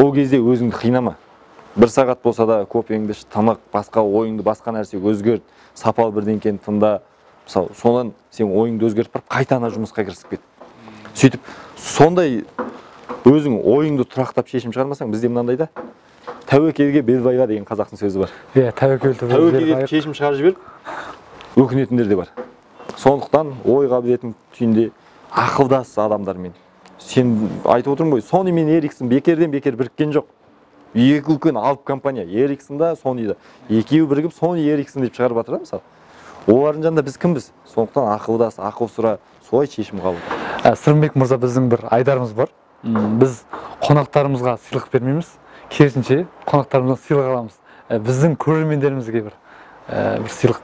Ол кезде өзіңді қинама. 1 сағат болса да кофеңді іш, тынық, басқа ойыңды, басқа нәрсе өзгерт, сапалы бірдеңкені тыңда. Мысалы, сонан сен ойыңды өзгертіп барып, қайтана жұмысқа кірісіп кет. Сөйтіп, сондай өзің ойыңды тұрақтап шешім шығармасаң, бізде мынандай да тәуекелге бел байла деген қазақтың сөзі бар. Тәуекелге шешім шығарып жіберіп, өкінетіндер де бар. Сондықтан ой қабілетің түйінде ақылдас адамдармен. Сен айтып отырмын ғой, Sony мен Ericsson бекерден бекер біріккен жоқ. Екі үлкен алып компания, Ericsson да, Sony да. Екеуі бірігіп Sony Ericsson деп шығарып жатыр, мысалы. Олардың жанында біз кімбіз? Сондықтан ақылдас, ақыл сұра, солай шешім қабылда. Сырымбек мырза, біздің бір айдарымыз бар. Біз қонақтарымызға сыйлық бермейміз. Керісінше қонақтарымыздан сыйлық аламыз. Біздің көрермендерімізге бір сыйлық.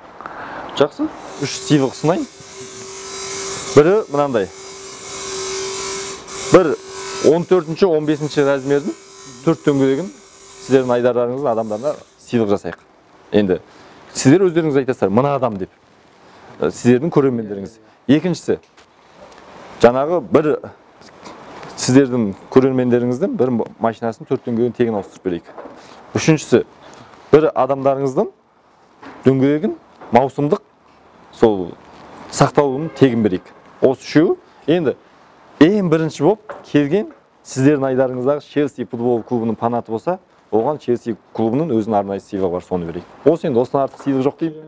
Жақсы. 3 сыйлық ұсынайын. Бірі мынандай. Бір 14-ші, 15-ші размердің 4 дөңгелегін сіздердің айдарларыңыздың адамдарына сыйлық жасайық. Енді сіздер өздеріңіз айтасыздар, мына адам деп. Сіздердің көрермендеріңіз. Екіншісі, жаңағы бір сіздердің көрермендеріңіздің бір машинасын 4 дөңгелегін тегін ауыстырып берейік. Үшіншісі, бір адамдарыңыздың дөңгелегін маусымдық сол сақталуын тегін берейік. Осы үшеуі енді ең бірінші болып келген сіздердің айдарыңыздағы Челси футбол клубының фанаты болса, оған Челси клубының өзінің арнайы сыйлығы бар, соны берейік. Осы енді осыдан артық сыйлық жоқ деймін.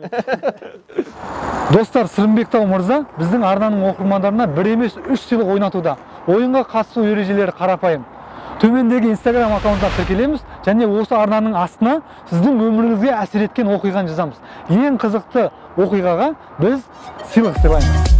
Достар, Сырымбек Тау мырза біздің арнаның оқырмандарына бір емес 3 сыйлық ойнатуда. Ойынға қатысу ережелері қарапайым. төмендегі Instagram аккаунтына тіркелеміз және осы арнаның астына сіздің өміріңізге әсер еткен оқиғаны жазамыз. Ең қызықты оқиғаға біз сыйлық сыйлаймыз.